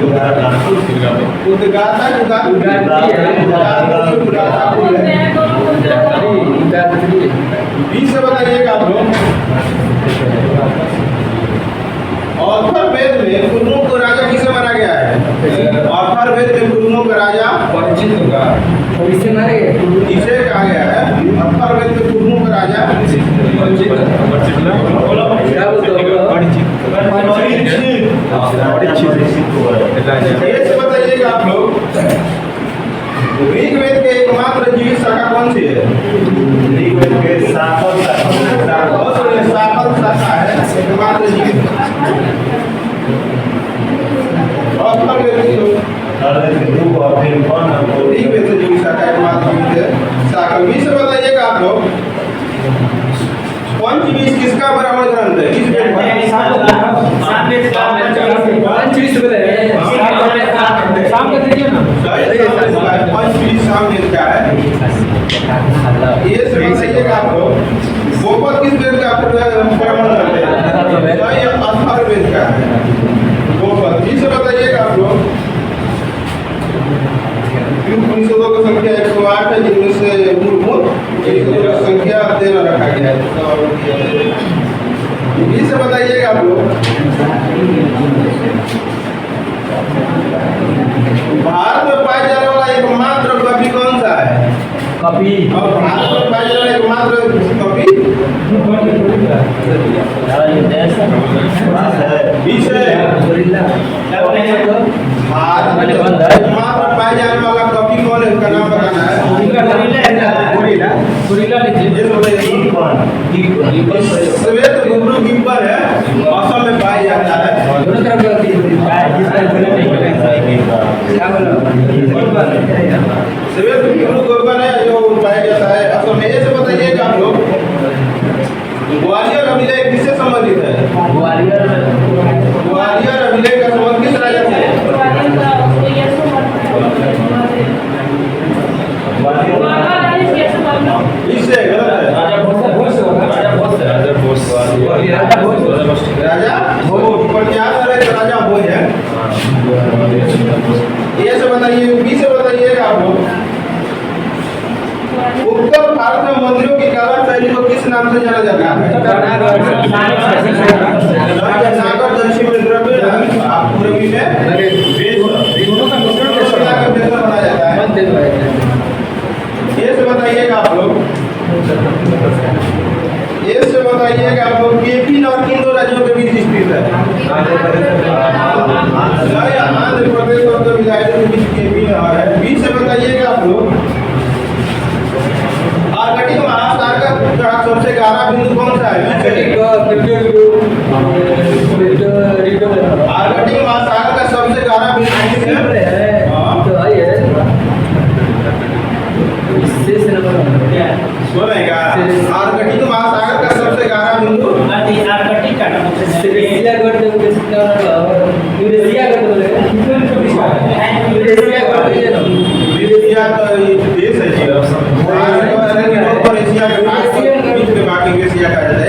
उद्गाता। बीच से बताइएगा आप लोग। अथर्ववेद में कुरुओं को राजा किसे माना गया है? अथर्ववेद में कुरुओं का राजा परिचित होगा। इसे कहा गया है अथर्ववेद में कुरुओं का राजा परिचित। ये बताइएगा आप लोग। ऋग्वेद के एकमात्र जीवित शाखा कौन सी है? ऋग्वेद के सातल शाखा है एकमात्र जीवित। ऑफर व्यक्ति हो ठीक है, तो जो शाखा के माध्यम से शाखा 20 से बताइएगा आप लोग पंचवीस किसका ब्राह्मण ग्रंथ है? किस वेद का? पंचवीस शाम का देखिए ना, पंचवीस सामवेद का है। ये से बताइएगा आप लोग गोपद किस वेद का ब्राह्मण ग्रंथ है? ये अथर्ववेद का है गोपद। इसे बताइएगा आप लोग उपनिषदों की संख्या 108 है, जिनमें से मूलभूत 102 की संख्या 13 रखा गया है। इसे बताइएगा आप लोग भारत में पाया जाने वाला एकमात्र कवि कौन सा है? कॉपी और भारत में पाया जाने वाला एकमात्र कवि भारत में एकमात्र पाया जाने वाला कवि कौन है? उसका नाम बताना है। श्वेत गुरु गिब्बर है, असम में पाया जाता है। दोनों तरफ गलती है। श्वेत गुरु गिब्बर है जो पाया जाता है असम में। ऐसे बताइएगा आप लोग ग्वालियर अभिलेख किससे संबंधित है? ग्वालियर अभिलेख का संबंध किस राजा से है? इससे गलत है। राजा भोज पर क्या है? राजा भोज है। ये से बताइए, बी से बताइएगा आप लोग उत्तर भारत में मंदिरों की कला शैली को किस नाम से जाना जाता है? नागर दक्षिण में द्रव्य पूर्वी में बनाया जाता है। ये से बताइएगा आप लोग केपी और किन दो राज्यों के बीच स्थित है? आंध्र प्रदेश और तमिलनाडु के बीच केपी नहर है। बी से बताइएगा आप लोग आर्कटिक महासागर का सबसे गहरा बिंदु कौन सा है? आर्कटिक महासागर का सबसे गहरा बिंदु सुनेगा। आर्कटिक महासागर का सबसे गहरा बिंदु यूरेशिया का देश है जी। एशिया का बीच में बाकी एशिया का जाता है।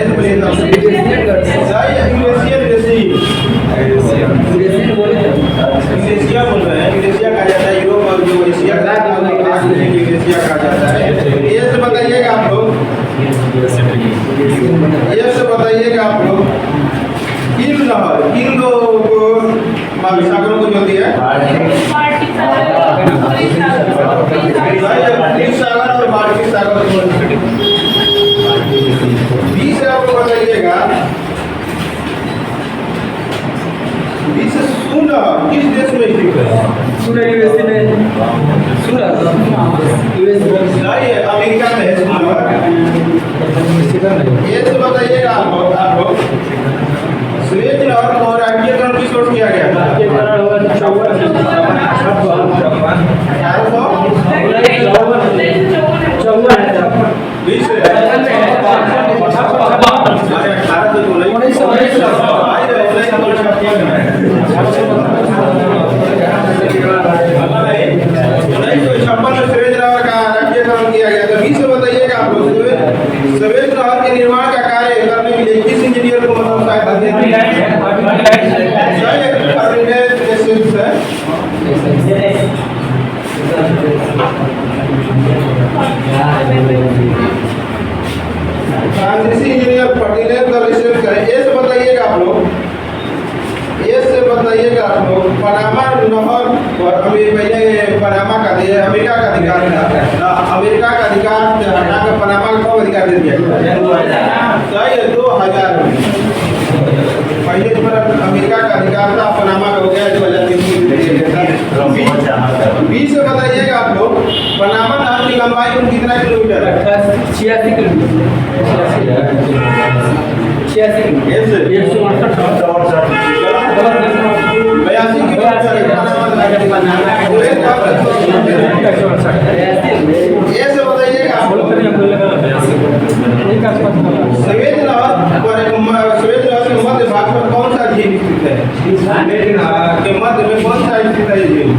यूरेशिया बोल रहे हैं, यूरेशिया कहा जाता है। यूरोप और जो एशिया का यूरेशिया कहा जाता है। ये से बताइएगा आप लोग किन नहर किन दो महासागरों को जोड़ती है? सागर और बाल्टिक सागर। बी से आपको बताइएगा सुना किस देश में स्थित है? यूएसए में अमेरिका में है। ये तो बताइएगा आप लोग सुएज नहर को राष्ट्रीयकरण किस वर्ष किया गया था? 1956 में सुएज नहर का राष्ट्रीयकरण किया गया था। 20 में बताइएगा आप लोग सुएज नहर के निर्माण का कार्य करने के लिए किस इंजीनियर को मतलब सहायता दी? फ्रांसीसी इंजीनियर फर्टिलाइजर का रिसर्च करें। ये से बताइएगा आप लोग पनामा नहर और पहले पनामा का अमेरिका का अधिकार था। अमेरिका का अधिकार हटाकर पनामा को कब अधिकार दे दिया? 2000 में। पहले पर अमेरिका का अधिकार था, पनामा का हो गया 2003 में। 20 से बताइएगा आप लोग पनामा नहर की लंबाई कितना किलोमीटर है? 86 किलोमीटर। ए से 82 की बात करें ये से बताइएगा आप लोग सफेद नहर के मध्य भाग में कौन सा झील स्थित है के मध्य में कौन सा स्थित है झील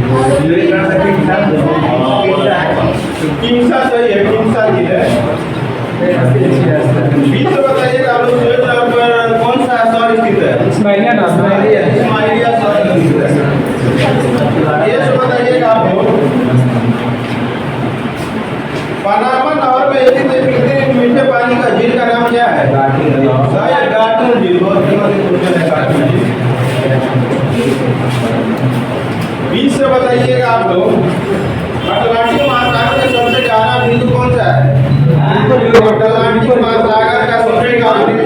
किमसा सही है किमसा झील है बीच से बताइएगा आप लोग सफेद नहर पर कौन सा शहर स्थित है इस्माइलिया शहर स्थित है ये से बताइएगा आप लोग पनामा नहर में स्थित कितने मीठे पानी का झील का नाम क्या है गाटन झील बहुत फेमस क्वेश्चन है गाटन झील बीच से बताइएगा आप लोग अटलांटिक महासागर का सबसे गहरा बिंदु कौन सा है अटलांटिक महासागर का सबसे गहरा बिंदु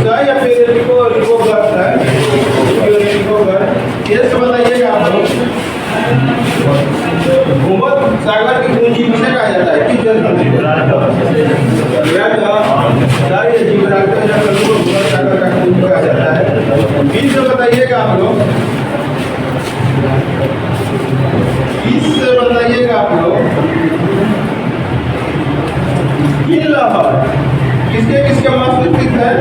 सही या फिर रिकोगर है रिकोगर ये सब बताइएगा आप लोग भूमध्य सागर की कुंजी किसे कहा जाता है किस जल में जिब्राल्टर या भूमध्य सागर का कुंजी कहा जाता है बीच से बताइएगा आप लोग बीच से बताइएगा आप लोग किन लहर किसके किसके मस्त स्थित है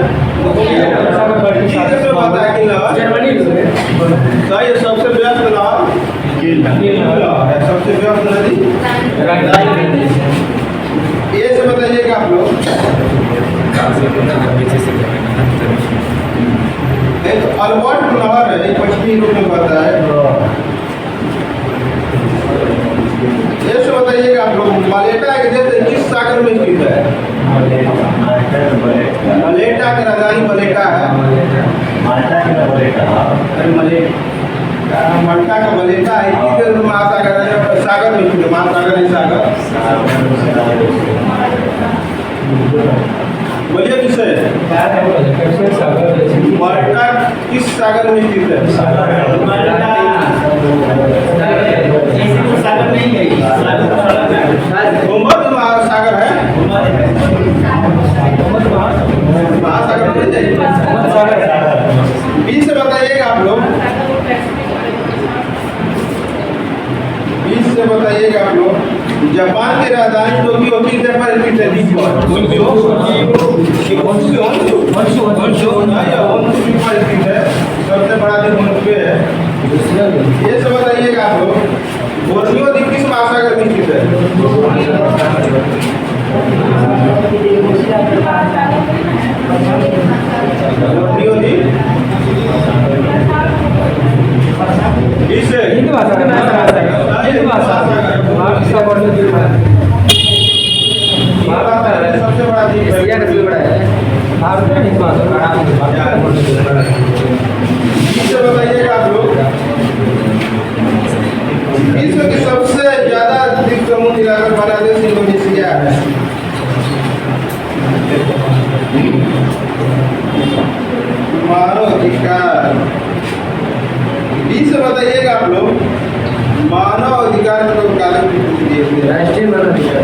जर्मनी सही सबसे व्यस्त लहर सबसे व्यस्त नदी ये से बताइएगा आप लोग एक अल्बर्ट नहर है पश्चिमी यूरोप में बहता है ये से बताइएगा आप लोग मलेटा एक देश किस सागर में स्थित है मलेटा की राजधानी मलेटा है मल्टा का मलेटा है किस महासागर सागर में स्थित है महासागर है सागर बोलिए किसे मल्टा किस सागर में स्थित है सागर नहीं है भूमध्य महासागर है महासागर बीच से बताइएगा आप लोग बीच से बताइएगा आप लोग जापान की राजधानी टोक्यो किस जगह पर स्थित है बीच पर सबसे बड़ा द्वीप होन्शु है ये सब बताइएगा आप लोग बोर्नियो द्वीप किस महासागर में स्थित है बोर्नियो द्वीप हिंद महासागर सबसे बड़ा द्वीप है बताइएगा आप लोग विश्व की सबसे ज्यादा द्वीप समूह मिलाकर बना देश इंडोनेशिया है मानव अधिकार बीच से बताइएगा आप लोग मानव अधिकार राष्ट्रीय मानव अधिकार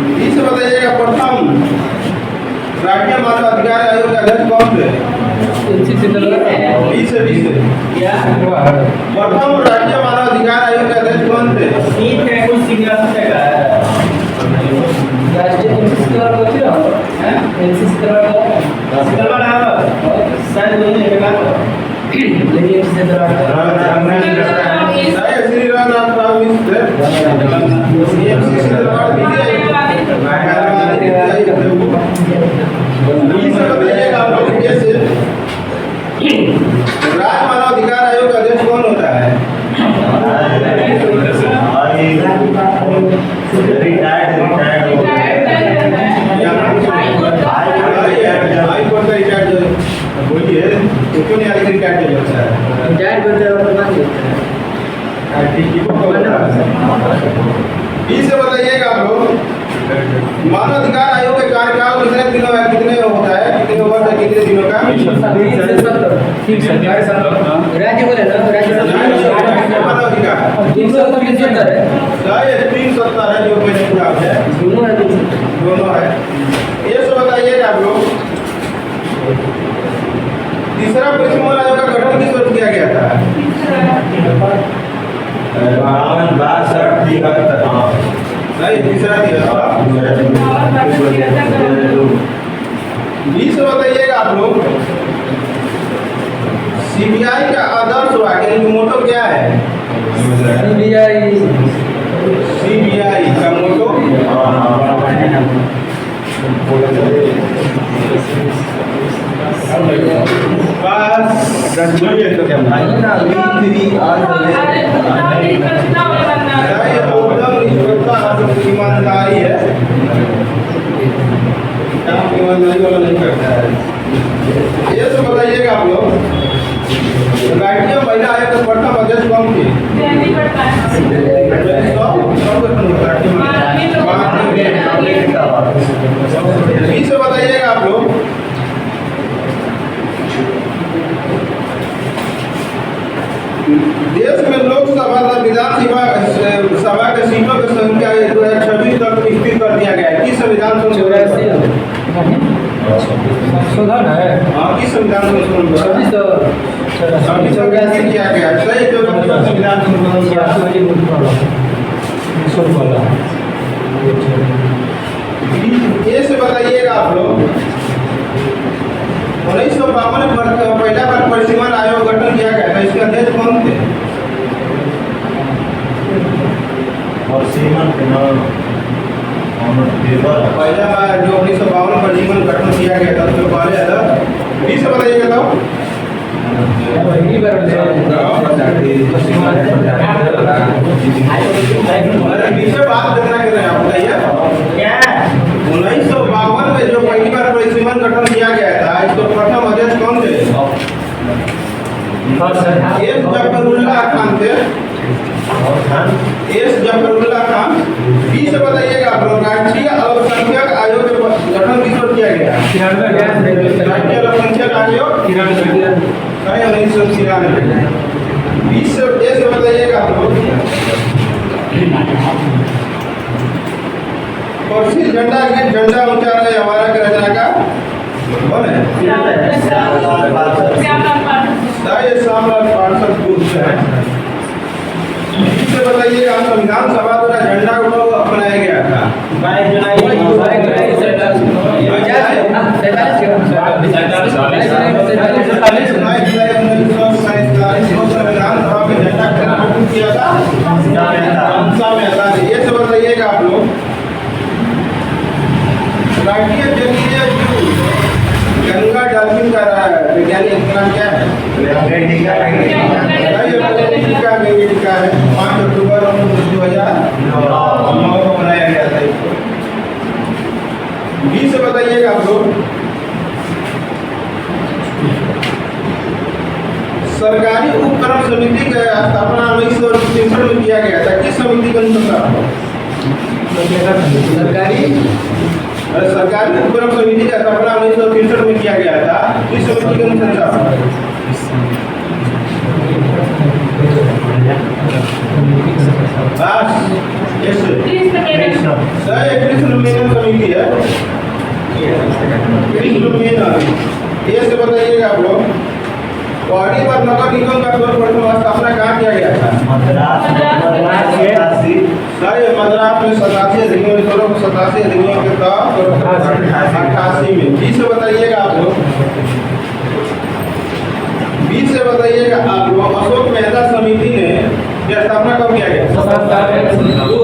बीच से बताइएगा प्रथम राष्ट्रीय मानव अधिकार आयोग का अध्यक्ष कौन थे प्रथम राज्य मानव अधिकार आयोग के अध्यक्ष कौन थे राज्य मानव अधिकार आयोग का अध्यक्ष कौन होता है बोलिए क्यों नहीं आगे रिटायर्ड जज होता है रिटायर्ड करते से बताइएगा आप लोग मानव अधिकार आयोग के कार्यकाल कितने दिनों है कितने होता है कितने वर्ष है कितने दिनों का राज्य बोले ना मानव अधिकार 370 है जो पहले दोनों है ये सब बताइएगा आप लोग तीसरा परिसीमन आयोग का गठन किस वर्ष किया गया था? नहीं, तीसरा दिया था। बी से बताइएगा आप लोग, सीबीआई का आदर्श वाक्य यानी मोटो क्या है? सीबीआई का मोटो ईमानदारी है, काम ईमानदारी वाला नहीं करता है। ये तो बताइएगा आप लोग, राष्ट्रीय महिला आयोग का प्रथम अध्यक्ष कौन थे? से बताइएगा आप लोग, देश में लोकसभा तथा विधानसभा सभा के सीटों की संख्या 2026 तक स्थिर कर दिया गया है। किस संविधान संशोधन है? हाँ, किस संविधान संशोधन किया गया है? सही जगह संविधान ये से बताइएगा आप लोग, 1952 में पहला बार परिसीमन आयोग गठन किया गया था, इसके अध्यक्ष कौन थे? पहला बार जो 1952 में परिसीमन गठन किया गया था उसके पहले अध्यक्ष बी से बताइएगा तो पीछे बात कितना कर रहे हैं आप बताइए? 1952 में जो पहली बार परिसीमन गठन किया गया था, इसको प्रथम अध्यक्ष कौन थे? एस जफरुल्लाह खान थे। एस जफरुल्लाह खान। बी से बताइएगा आप लोग, राष्ट्रीय अल्पसंख्यक आयोग का गठन किस वर्ष किया गया? राष्ट्रीय अल्पसंख्यक आयोग 1993। बी से बताइएगा आप लोग, प्रसिद्ध झंडा गीत झंडा ऊंचा रहे हमारा के रचना का कौन है? श्यामलाल पार्षद गुप्त है। इससे बताइएगा, संविधान सभा द्वारा झंडा को अपनाया गया था। संविधान सभा में झंडा किया था। ये से बताइएगा आप लोग, राष्ट्रीय जलीय जीव गंगा डॉल्फिन का वैज्ञानिक नाम क्या है? गंगेटिका है। 5 अक्टूबर 2009 को बनाया गया था इसको। बी से बताइएगा आप लोग, सरकारी उपक्रम समिति का स्थापना 1963 में किया गया था। किस समिति का अनुसार? सरकारी उपक्रम समिति का स्थापना 1963 में किया गया था। इस समिति के अनुसार समिति है। ये से बताइएगा आप लोग, पहाड़ी पर नगर निगम का सर्वप्रथम स्थापना कहाँ किया गया था? मद्रास में 87 अधिनियम 87 अधिनियम के तहत 88 में। बी से बताइएगा आप लोग, बी से बताइएगा आप लोग, अशोक मेहता समिति ने यह स्थापना कब किया गया? 2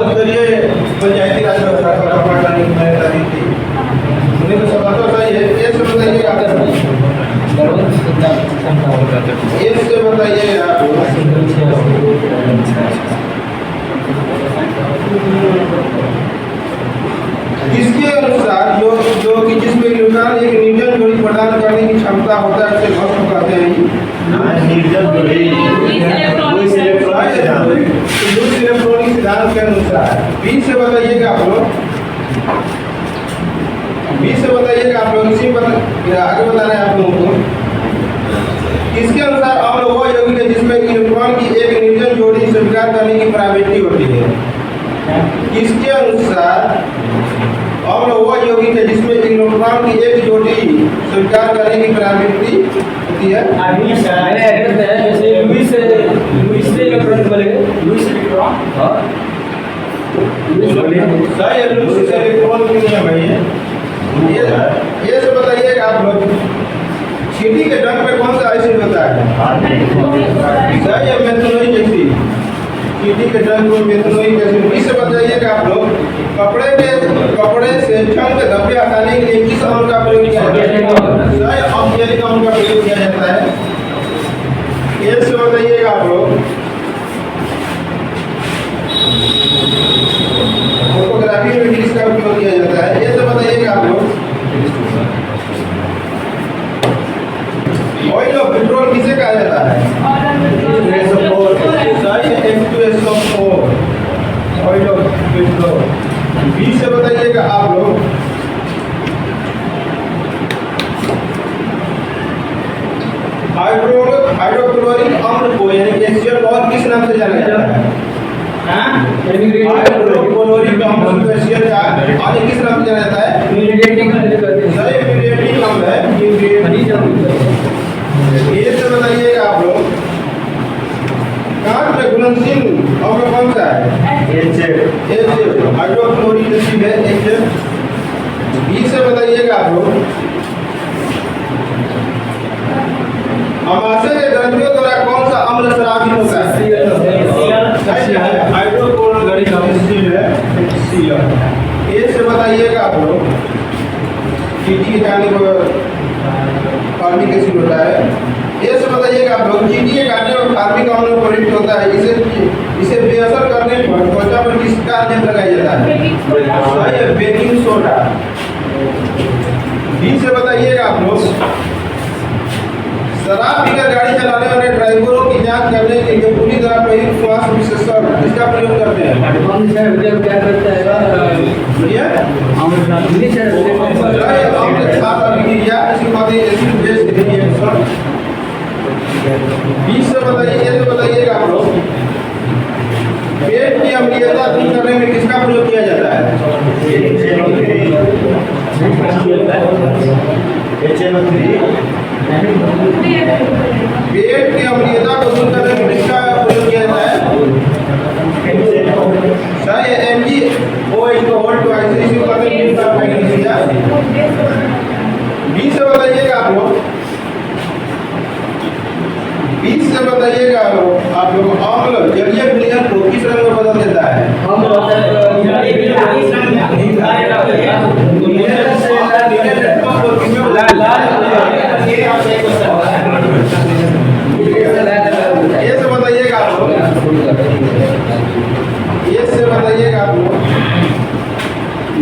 पंचायती राज व्यवस्था का मेहता दी थी 1977। सही है। ये से बताइएगा आप लोग, ये से बताइएगा आप लोग, इसके अनुसार जो कि जिसमें इलेक्ट्रॉन एक न्यूटन जोड़ी प्रदान करने की क्षमता होता है उसे भस्म कहते हैं। लुईस इलेक्ट्रॉनिक सिद्धांत के अनुसार। बी से बताइएगा आप लोग, बी से बताइएगा आप लोग, इसी पर आगे बता रहे हैं आप लोगों को। इसके अनुसार अम्ल वह यौगिक है जिसमें इलेक्ट्रॉन की एक न्यूटन जोड़ी स्वीकार करने की प्रवृत्ति होती है। इसके अनुसार अम्ल वह यौगिक है जिसमें इलेक्ट्रॉन की एक जोड़ी स्वीकार करने की प्रवृत्ति होती लिखी है? मेरे एड्रेस में है जैसे लुइस से इलेक्ट्रॉनिक बोलेंगे लुइस इलेक्ट्रॉन हाँ सही है, लुइस से इलेक्ट्रॉनिक नहीं है भाई ये सब बताइएगा आप लोग। चींटी के डंक में कौन सा एसिड होता है? सही है, मेथनोइक एसिड। चींटी के डंक में मेथनोइक एसिड। इसे बताइएगा आप लोग, कपड़े से छल के धब्बे हटाने के लिए किस अम्ल का प्रयोग किया जाता है? सही, ऑक्जेलिक अम्ल का प्रयोग किया जाता है। ये से बताइएगा आप लोग, फोटोग्राफी में किसका उपयोग किया जाता है? ये सब बताइएगा आप लोग। ऑयल ऑफ पेट्रोल किसे कहा जाता है? H2SO4 oil of petrol. B से बताइएगा आप लोग, हाइड्रोक्लोरिक अम्ल को यानी कि HCl और किस नाम से जाना जाता है? हाइड्रोक्लोरिक अम्ल को HCl आगे किस नाम से जाना जाता है? सही, म्यूरेटिक अम्ल है। ये से बताइएगा आप लोग, कांच में घुलनशील अम्ल कौन सा है? HF हाइड्रोक्लोरिक एसिड है HF। बी से बताइएगा आप लोग, अमाशय के ग्रंथियों द्वारा कौन सा अम्ल स्रावित होता है? हाइड्रोक्लोरिक एसिड है HCl। ए से बताइएगा आप लोग, चींटी के काटने पर फार्मिक एसिड होता है। ये से बताइएगा आप लोग, चींटी के काटने पर फार्मिक अम्ल प्रयुक्त होता है। इसे बेअसर करने पर त्वचा पर किसका लेप लगाया जाता है? Baking soda. बी से बताइएगा आप लोग, शराब पीकर गाड़ी चलाने वाले ड्राइवरों की जांच करने के लिए पूरी तरह प्रयुक्त श्वास विशेषज्ञ किसका प्रयोग करते हैं? क्या करता है बीस से बताइए, तो बताइएगा आप लोग, पेट की अम्लीयता दूर करने में किसका प्रयोग किया जाता है? पेट की अम्लीयता को दूर करने में किसका प्रयोग किया जाता है? सही, MgO * ICC का बी से बताइएगा आप लोग, बीस से बताइएगा आप लोग, अम्ल जलीय विलयन को किस रंग में बदल देता है? ये से बताइएगा आप लोग, ये से बताइएगा आप लोग,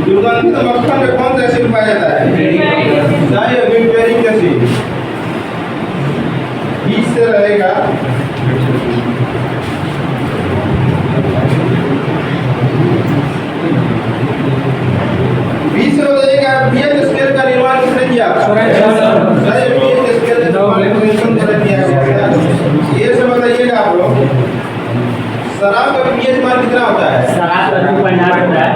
दुर्गंधित मक्खन में कौन सा एसिड पाया जाता है? Butyric acid. 20 से रहेगा, बीस से बताइएगा, पीएच स्केल का निर्माण किसने किया था? पीएच स्केल का निर्माण किया गया। ये से बताइएगा आप लोग, शराब का पीएच मान कितना होता है? शराब का 2.8 होता है।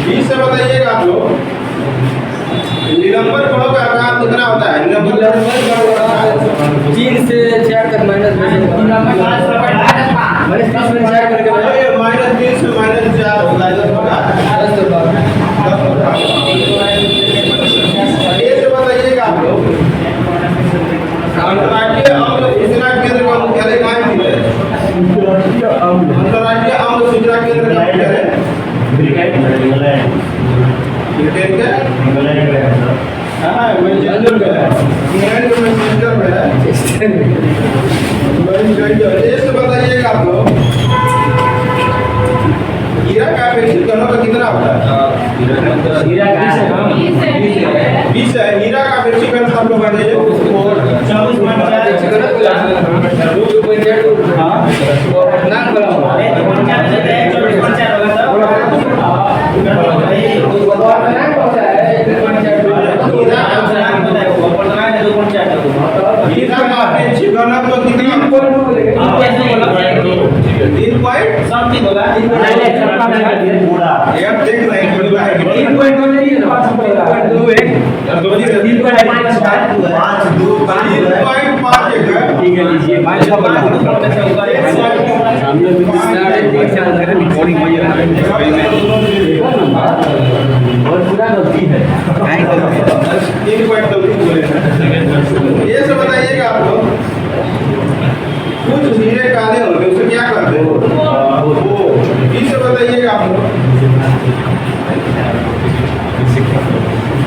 20 से बताइएगा आप लोग, निलंबर कणों का आकार कितना होता है? निलंबर 3 से 4 तक माइनस -3 से -4 करके -3 से -4 होगा। ये से बताइएगा आप लोग, अंतर्राष्ट्रीय अम्ल सूचना केंद्र का मुख्यालय कहाँ स्थित है? अंतर्राष्ट्रीय अम्ल सूचना केंद्र का मुख्यालय हाँ, मैनचेस्टर में है। इंग्लैंड में मैनचेस्टर में है। ये से बताइएगा आप लोग, हीरा का अपेक्षित घनत्व का कितना होता है? हीरा का 20 है। हीरा का अपेक्षित घनत्व आप लोग बताइए। 3.2 ठीक है लीजिए बहुत बुरा गलती है ये सब बताइएगा आप लोग। कुछ हीरे काले होते हैं, उसे क्या करते हैं? वो इसे बताइएगा आप लोग।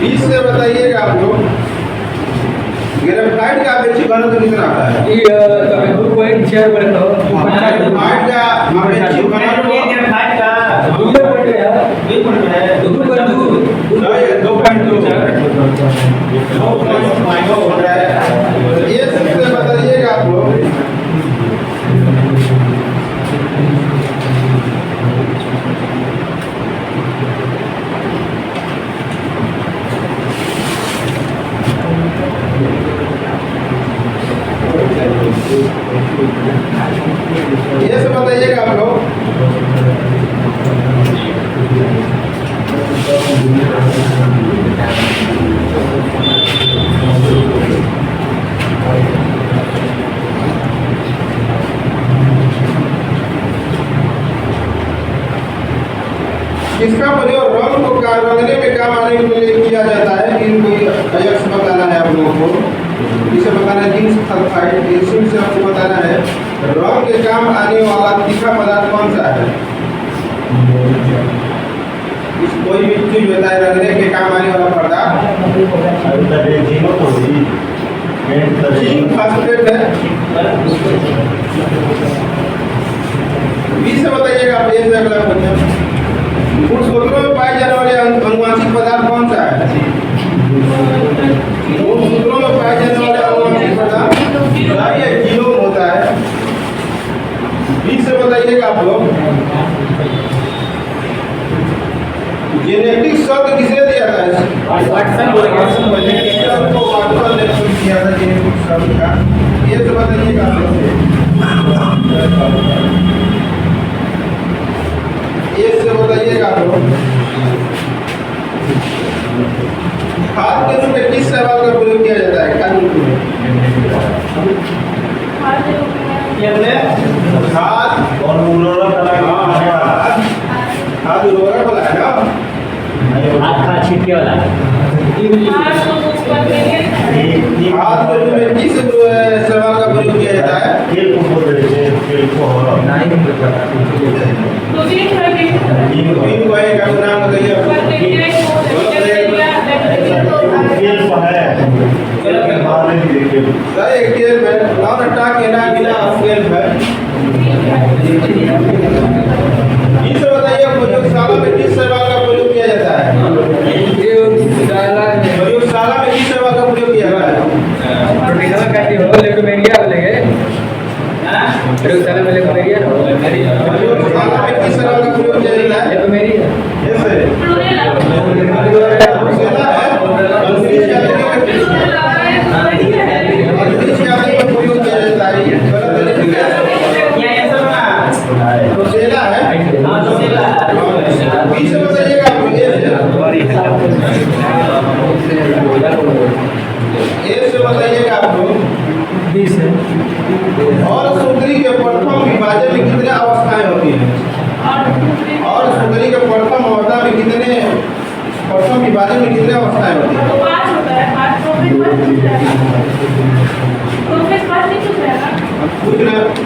इससे बताइएगा आप लोग। ग्रेफाइट का अपेक्षित घनत्व कितना आता है? ग्रेफाइट का अपेक्षित घनत्व 2.2 होता है। ये सबसे बताइएगा आप लोग। ये सब बताइएगा आप लोग। इसका प्रयोग रंग को रंगने में काम आने के लिए किया जाता है। कि कोई अयस्क बताना है आप लोगों को। इसे बताना है जिंक सल्फाइड। इसे आपको बताना है रंग के काम आने वाला तीखा पदार्थ कौन सा है। इस कोई भी चीज होता है रंगने के काम आने वाला पदार्थ जिंक फास्फेट है। बीस से बताइएगा आप। ये अगला क्वेश्चन। गुणसूत्रों में पाए जाने वाले अनुवांशिक पदार्थ कौन सा है? गुणसूत्रों में पाए जाने वाले अनुवांशिक पदार्थ जीनोम होता है। बीस से बताइएगा आप लोग। जेनेटिक शब्द किसने दिया था? वाटसन को वाटसन ने दिया था जेनेटिक शब्द का। ये तो बताइएगा आप लोग। ये से बताइएगा आप लोग। खाद के रूप में किस शैवाल का प्रयोग किया जाता है? खाद के रूप में खाद और उर्वरक वाला है ना। आपका छिटके वाला खाद के रूप में किस शैवाल का प्रयोग किया जाता है? इनको एक नाम बताइए। बताइए प्रयोगशाला में किस शैवाल का प्रयोग किया जाता है? प्रयोगशाला में किस शैवाल का प्रयोग किया जाता है? प्रयोगशाला में लेकोमेरिया प्रयोगशाला में किस शैवाल का प्रयोग किया जाता है? लेकोमेरिया कैसे? बताइएगा आप लोग। और सुंदरी के प्रथम विभाजन में कितने अवस्थाएं होती हैं? और सुंदरी के प्रथम अवस्था में कितने प्रथम विभाजन में कितने अवस्थाएं होती हैं?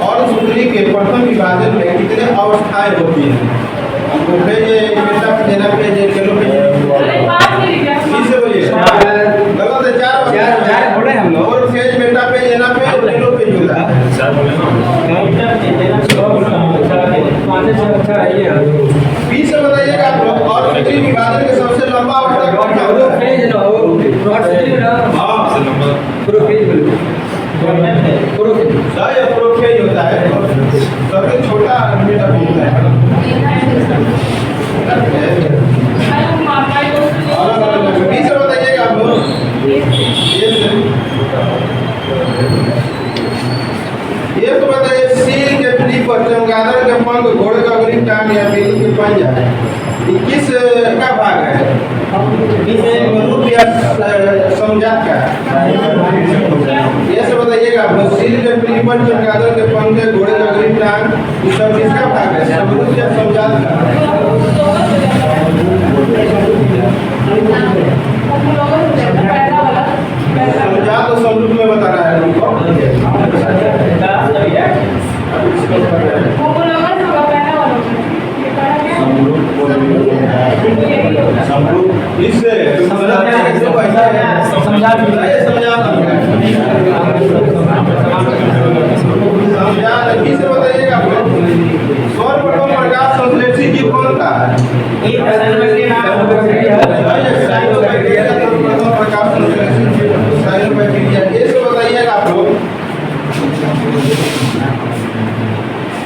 और सुंदरी के प्रथम विभाजन में कितने अवस्थाएं होती हैं? हमको भेजे बेटा देना भेजे चलो भेजे किससे बोलिए गलत है। चार बोले हम लोग। और फेज बेटा पे देना पे चलो पे होता है। बीस से बताइएगा आप लोग। और सुंदरी विभाजन के सबसे लंबा अवस्था कौन सा होता है? प्रोफेज होता है। सबसे छोटा बेटा भी होता है। बीस से बताइएगा आप लोग। ये तो बताइए सील के जीप पर चमगादड़ के पंख, घोड़े का अग्नि टांग या बिल्ली के पंजा। 21 का भाग है, रूप या समझात का। ये सब बताइएगा आप लोग। सिर के बिल्ली पर चमगादड़ के पंख, घोड़े का अग्नि टांग, ये सब किसका भाग है? समरूप या समझात का। समझात और समरूप में बता रहा है हमको। इससे बताइएगा आप लोग। सौर प्रथम प्रकाश संश्लेषी जीव कौन था?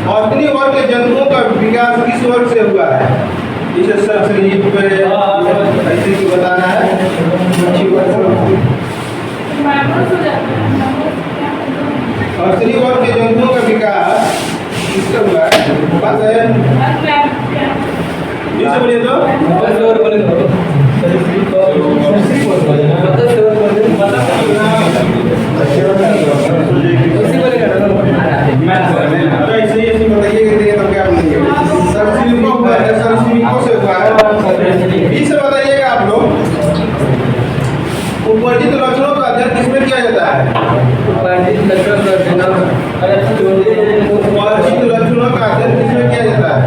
अग्नि वर्ग के जंतुओं का विकास किस वर्ग से हुआ है? इसे सरीसृप पे ऐसे ही बताना है। अग्नि वर्ग के जंतुओं का विकास किससे हुआ है? बात है जिससे बोलिए तो बताइएगा आप लोग। उपर्जित लक्षणों का अध्ययन किसमें किया जाता है? उपर्जित लक्षणों का अध्ययन किसमें किया जाता है?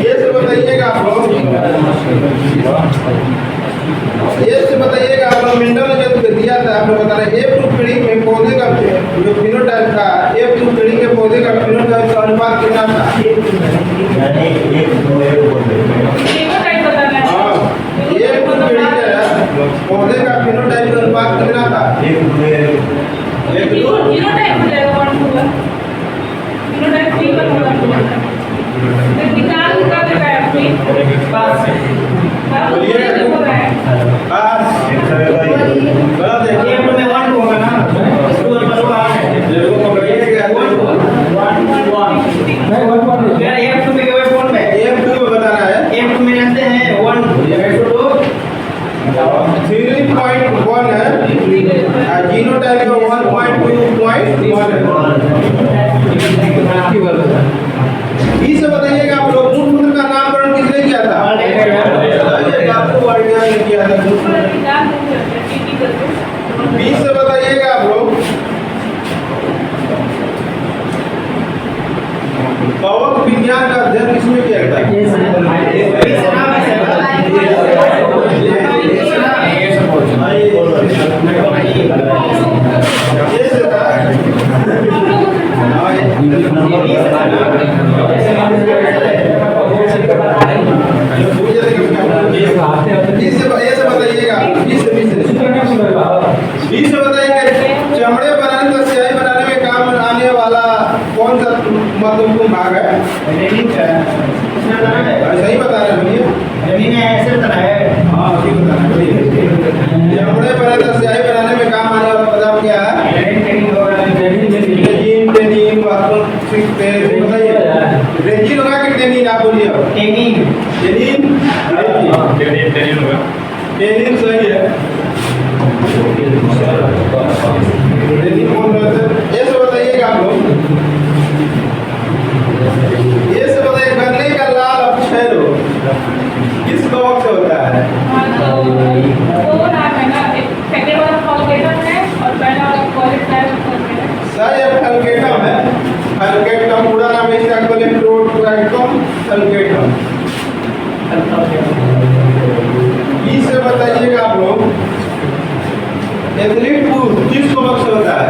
ये से बताइएगा आप लोग। ये से बताइएगा आप लोग। मिनरल ने जो दिया था आप लोग बता रहे F2 पीढ़ी में पौधे का जो फिनोटाइप था, F2 पीढ़ी के पौधे का फिनोटाइप का अनुपात कितना था? पौधे का फिनोटाइप का अनुपात कितना था? इसे बताइएगा आप लोग। मूलसूत्र का नामकरण किसने किया था? बीस से बताइएगा आप लोग। कवक विज्ञान का अध्ययन किसमें किया था? चमड़े बनाने तथा स्याही बनाने में काम आने वाला कौन सा महत्वपूर्ण भाग है? सही बता रहे हैं। हाँ ठीक बता रहे हैं। चमड़े बनाने तथा स्याही बनाने में काम आने वाला पदार्थ क्या है? रेजिन होगा कि टेनिन? आप बोलिए। टेनिन सही है। ये सब बताइएगा आप लोग। ये सब बताइए। गन्ने का लाल अक्षर किस कवक से होता है? सही है, फलकेटम है। फलकेटम पूरा नाम है इसका फलकेटम। इससे बताइएगा आप लोग। एथलीट फूड किस कवक से होता है?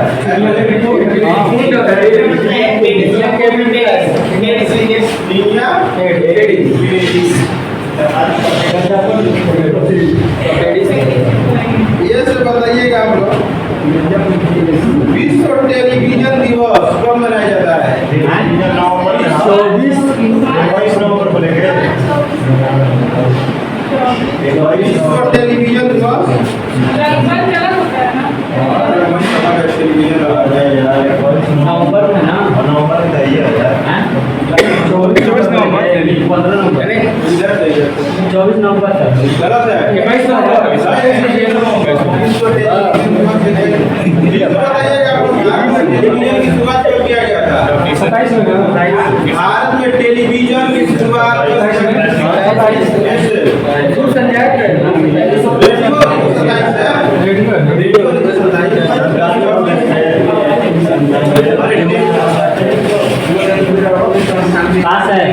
ये से बताइएगा आप लोग। विश्व टेलीविजन दिवस कब मनाया जाता है? विश्व टेलीविजन दिवस नवंबर में ना, नवंबर में है यार। 24 नवंबर 15 नवंबर 24 नवंबर तक गलत है 21 नवंबर विश्व टेलीविजन दिवस बताइएगा आपको टेलीविजन की शुरुआत कब किया गया था 27 में भारत में टेलीविजन की शुरुआत पास है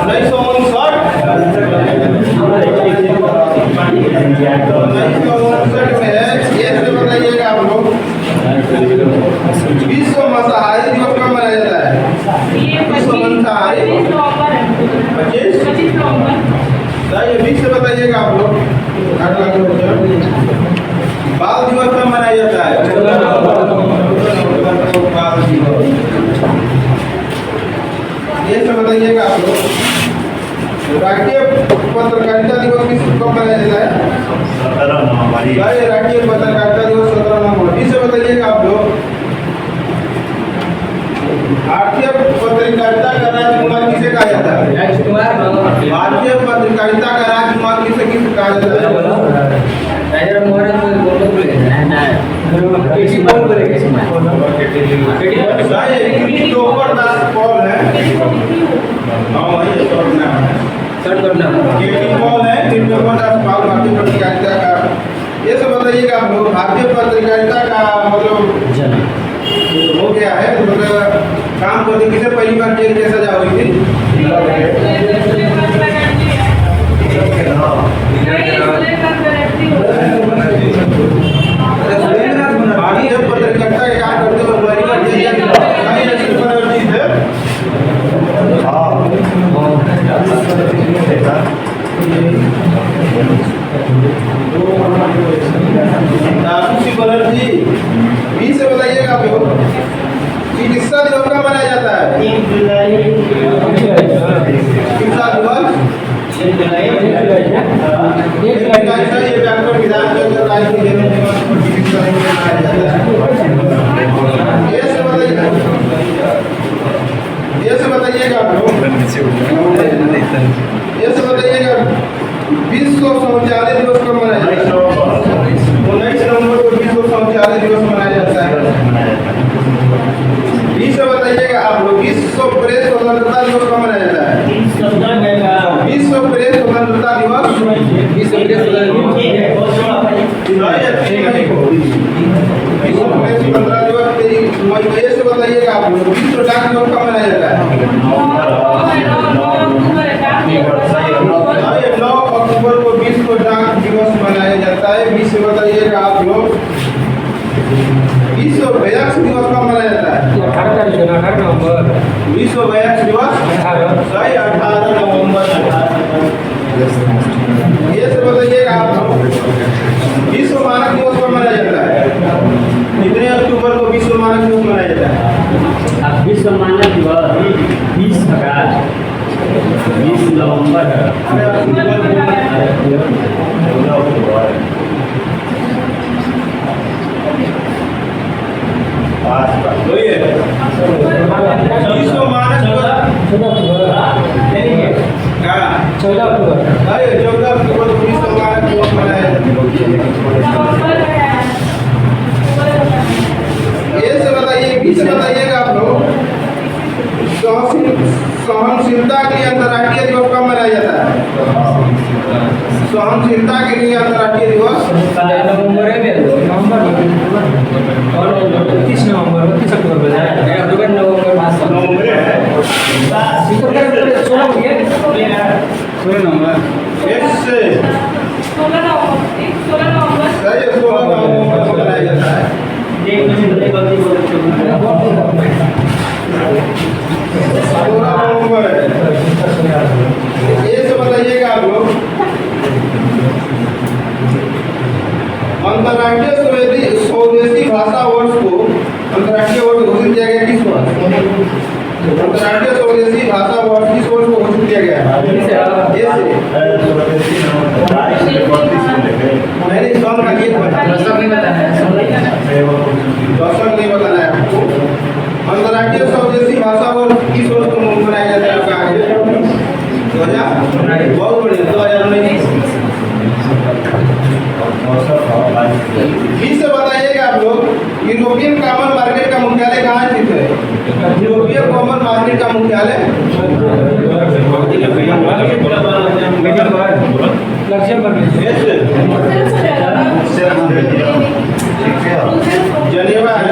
1959 में ये से बताइएगा आप लोग विश्व मांसाहारी दिवस कब मनाया जाता है विश्व मांसाहारी 25 नवंबर ये 20 से बताइएगा आप लोग बाल दिवस कब मनाया जाता है बाल दिवस ये सब बताइएगा आप लोग राष्ट्रीय पत्रकारिता दिवस कब मनाया जाता है 17 नवंबर राष्ट्रीय पत्रकारिता दिवस 17 नवंबर इसे बताइएगा आप लोग भारतीय पत्रकारिता का राजकुमार किसे कहा जाता है भारतीय पत्रकारिता का राजकुमार किसे कहा जाता है दास पॉल है पॉल है दास पॉल भारतीय पत्रकारिता का ये सब बताइएगा आप लोग भारतीय पत्रकारिता का मतलब हो गया है मतलब काम करने किसे पहली बार जेल में सजा हुई थी भारतीय पत्रकारिता के काम करते हुए पहली बार जेल बनर्जी 20 से बताइएगा आप लोग चिकित्सा दिवस कब मनाया जाता है चिकित्सा दिवस ये डॉक्टर विधान चंद्र राय की जन्म दिवस पर चिकित्सा दिवस मनाया जाता है ये से बताइएगा आप लोग ये से बताइएगा विश्व शौचालय दिवस कब मनाया जाता है 19 नवंबर को विश्व शौचालय दिवस मनाया जाता है 20 से बताइएगा आप लोग विश्व प्रेस स्वतंत्रता दिवस कब मनाया जाता है विश्व प्रेस स्वतंत्रता दिवस विश्व प्रेस स्वतंत्रता दिवस 23 मई से बताइएगा आप लोग विश्व डाक दिवस कब मनाया जाता है 9 अक्टूबर को विश्व डाक दिवस मनाया जाता है 20 से बताइएगा आप लोग विश्व वैक्स दिवस कब मनाया जाता है 18 नवंबर विश्व वैक्स दिवस 18 नवंबर ये से बताइएगा आप लोग विश्व मानक दिवस कब मनाया जाता है कितने अक्टूबर को विश्व मानक दिवस मनाया जाता है विश्व मानक दिवस 20 नवंबर विश्व मानक दिवस 14 अक्टूबर 14 अक्टूबर को विश्व मानक दिवस मनाया जाता है ये से बताइए 20 से बताइएगा आप लोग सहनशीलता के लिए अंतर्राष्ट्रीय दिवस कब मनाया जाता है सहनशीलता के लिए अंतर्राष्ट्रीय दिवस 29 नवंबर 30 अक्टूबर नवंबर है 16 नवंबर से 16 नवंबर को मनाया जाता है 16 नवंबर ये से बताइएगा आप लोग अंतर्राष्ट्रीय स्वदेशी भाषा वर्ष को अंतर्राष्ट्रीय वर्ष घोषित किया गया किस वर्ष अंतर्राष्ट्रीय स्वदेशी भाषा वर्ष किस वर्ष को घोषित किया गया है नवंबर मार्केट का मुख्यालय जनेवा है।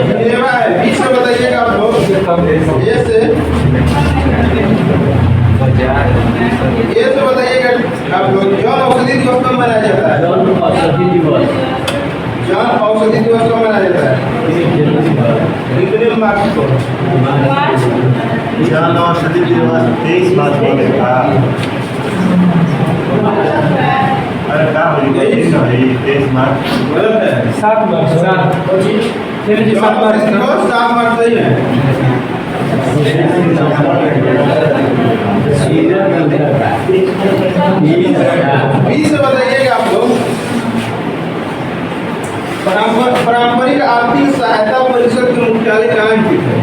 जनेवा है। बी से बताइएगा आप लोग। ए से बताइएगा आप लोग। जन औषधि दिवस कब मनाया जाता है? जन औषधि दिवस कब मनाया जाता है? कितने मार्च को? जन औषधि दिवस 23 मार्च को देखा। अरे क्या हो गया? 23 मार्च गलत है। 7 मार्च 7 जन औषधि दिवस 7 मार्च सही है। बी से बताइएगा आप लोग। पारंपरिक आर्थिक सहायता परिषद के मुख्यालय कहाँ स्थित है?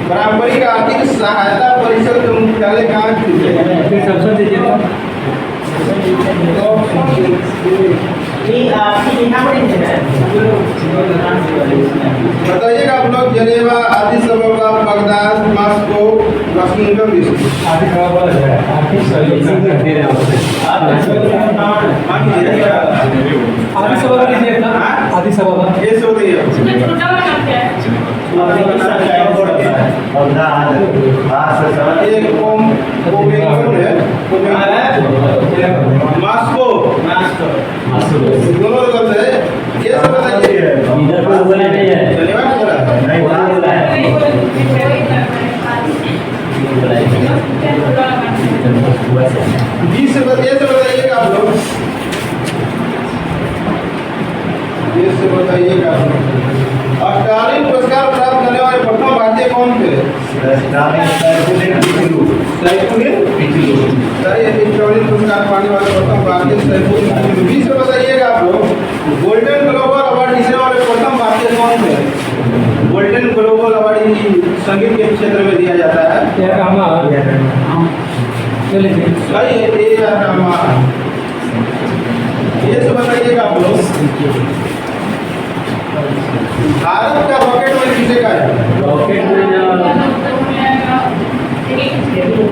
पारंपरिक आर्थिक सहायता परिषद के मुख्यालय कहाँ स्थित है? फिर सबसे दीजिए बताइएगा आप लोग। जनेवा, आदिस अबेबा, बगदाद, मॉस्को, वाशिंगटन डीसी। आर्थिक सहयोग दे रहे हैं आदि सभा लीजिए ना आदि सभा ये से बताइए। ये कोपेनहेगन है। मॉस्को दोनों गलत है। ये से बताइए। इधर कोई बोला नहीं है। जनेवा को बोला है। नहीं बोला है। बी से बताइएगा आप लोग। ये से बताइएगा आप लोग। स्टालिन पुरस्कार प्राप्त करने वाले प्रथम भारतीय कौन थे? सैफुद्दीन स्टालिन पुरस्कार पाने वाले प्रथम भारतीय सैफुद्दीन। बी से बताइएगा आप लोग। गोल्डन ग्लोबल अवार्ड जीतने वाले प्रथम भारतीय कौन थे? गोल्डन ग्लोबल अवार्ड संगीत के क्षेत्र में दिया जाता है। क्या हमारा चलिए सही है। ये से बताइएगा आप लोग। भारत का रॉकेट में किसे का है? रॉकेट में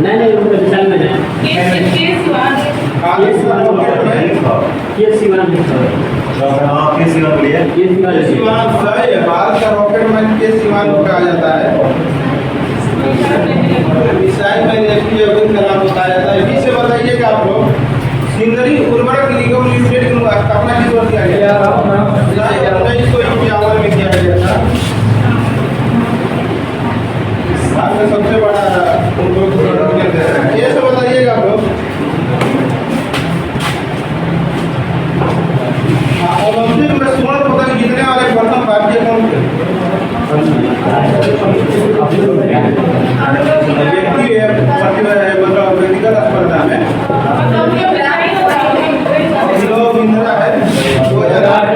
नहीं उनका विशाल में है खालिद का रॉकेट में ये सिवान लिखा है के सिवा बोलिए। ये सिवान के सिवान सही है। भारत का रॉकेट में के सिवान को कहा जाता है। मिसाइल में नेशनल अब्दुल कलाम को कहा जाता है। बी से बताइएगा आप लोग। सिंदरी उर्वरक निगम लिमिटेड की स्थापना किस वर्ष किया गया? 1951 में किया गया था। भारत में सबसे बड़ा उद्योग केंद्र है। ये से बताइएगा आप लोग। ओलंपिक में स्वर्ण पदक जीतने वाले प्रथम भारतीय कौन थे? व्यक्ति है मतलब व्यक्तिगत स्पर्धा में लोग इंदिरा है। 2008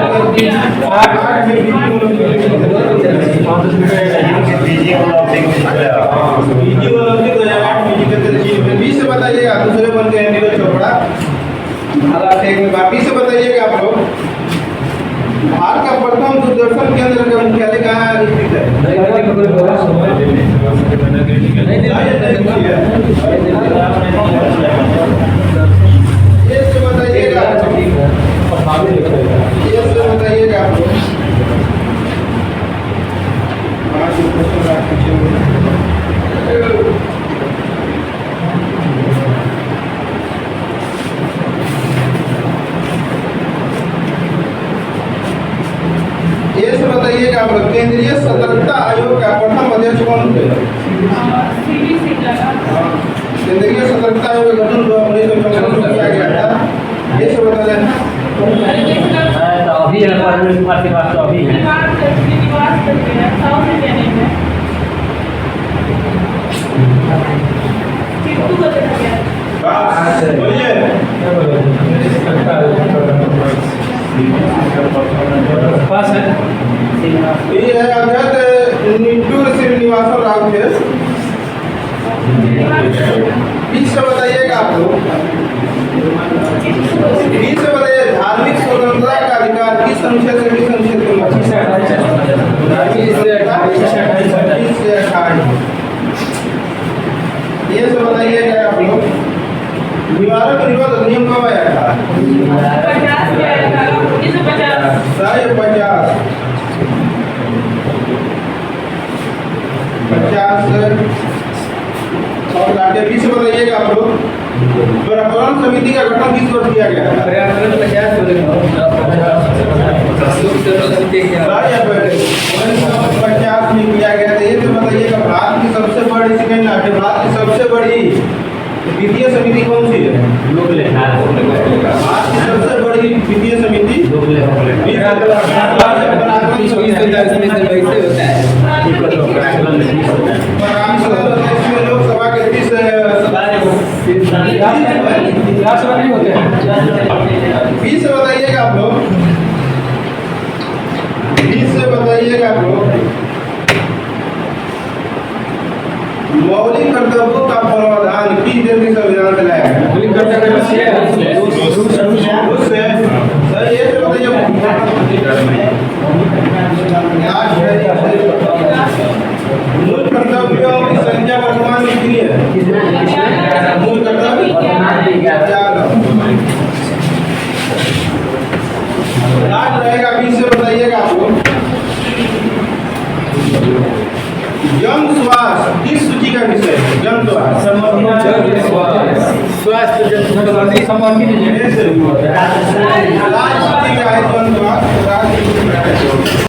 में बीजिंग ओलंपिक में जीता। बीजिंग ओलंपिक 2008 में जीते थे चीन में। बी से बताइएगा। दूसरे बनते हैं नीरज चोपड़ा। बी से बताइएगा आप लोग। भारत का प्रथम दूरदर्शन केंद्र का मुख्यालय कहाँ स्थित है? ये से बताइएगा। ये से बताइएगा आप लोग। ये से बताइएगा आप लोग। केंद्रीय सतर्कता आयोग का प्रथम अध्यक्ष कौन थे? केंद्रीय सतर्कता आयोग का गठन 1994 में किया गया था। ये से बता दें। तो अभी है परवीन कुमार के पास तो अभी है बोलिए। पास है ये है अध्यक्ष निटूर श्रीनिवास राव थे। बी से बताइएगा आप लोग। बी से बताइए। धार्मिक स्वतंत्रता का अधिकार किस अनुच्छेद से किस अनुच्छेद को 25 से 28 ये सब बताइएगा आप लोग। निवारक निरोध अधिनियम कब आया था? 50 और लाटे 20 बताइएगा आप लोग। पर्यावरण समिति का गठन किस वर्ष किया गया था? पर्यावरण 50 बोले 50 में किया गया था। ये तो बताइएगा भारत की सबसे बड़ी सेकंड लाटे, भारत की सबसे बड़ी वित्तीय समिति कौन सी है? भारत की सबसे बड़ी वित्तीय समिति इसमें लोकसभा के 30 राष्ट्रपति होते हैं 20 से बताइएगा आप लोग। 20 से बताइएगा आप लोग। मौलिक कर्तव्यों का प्रावधान किस देश के संविधान में लाया गया? मौलिक कर्तव्य रूस से। सर ये तो बताइए मूल कर्तव्यों की संख्या वर्तमान में कितनी है? मूल कर्तव्य 4 रहेगा। 20 से बताइएगा आप लोग। जन स्वास्थ्य किस सूची का विषय है? जन स्वास्थ्य स्वास्थ्य संबंधी राज्य सूची का है जन स्वास्थ्य।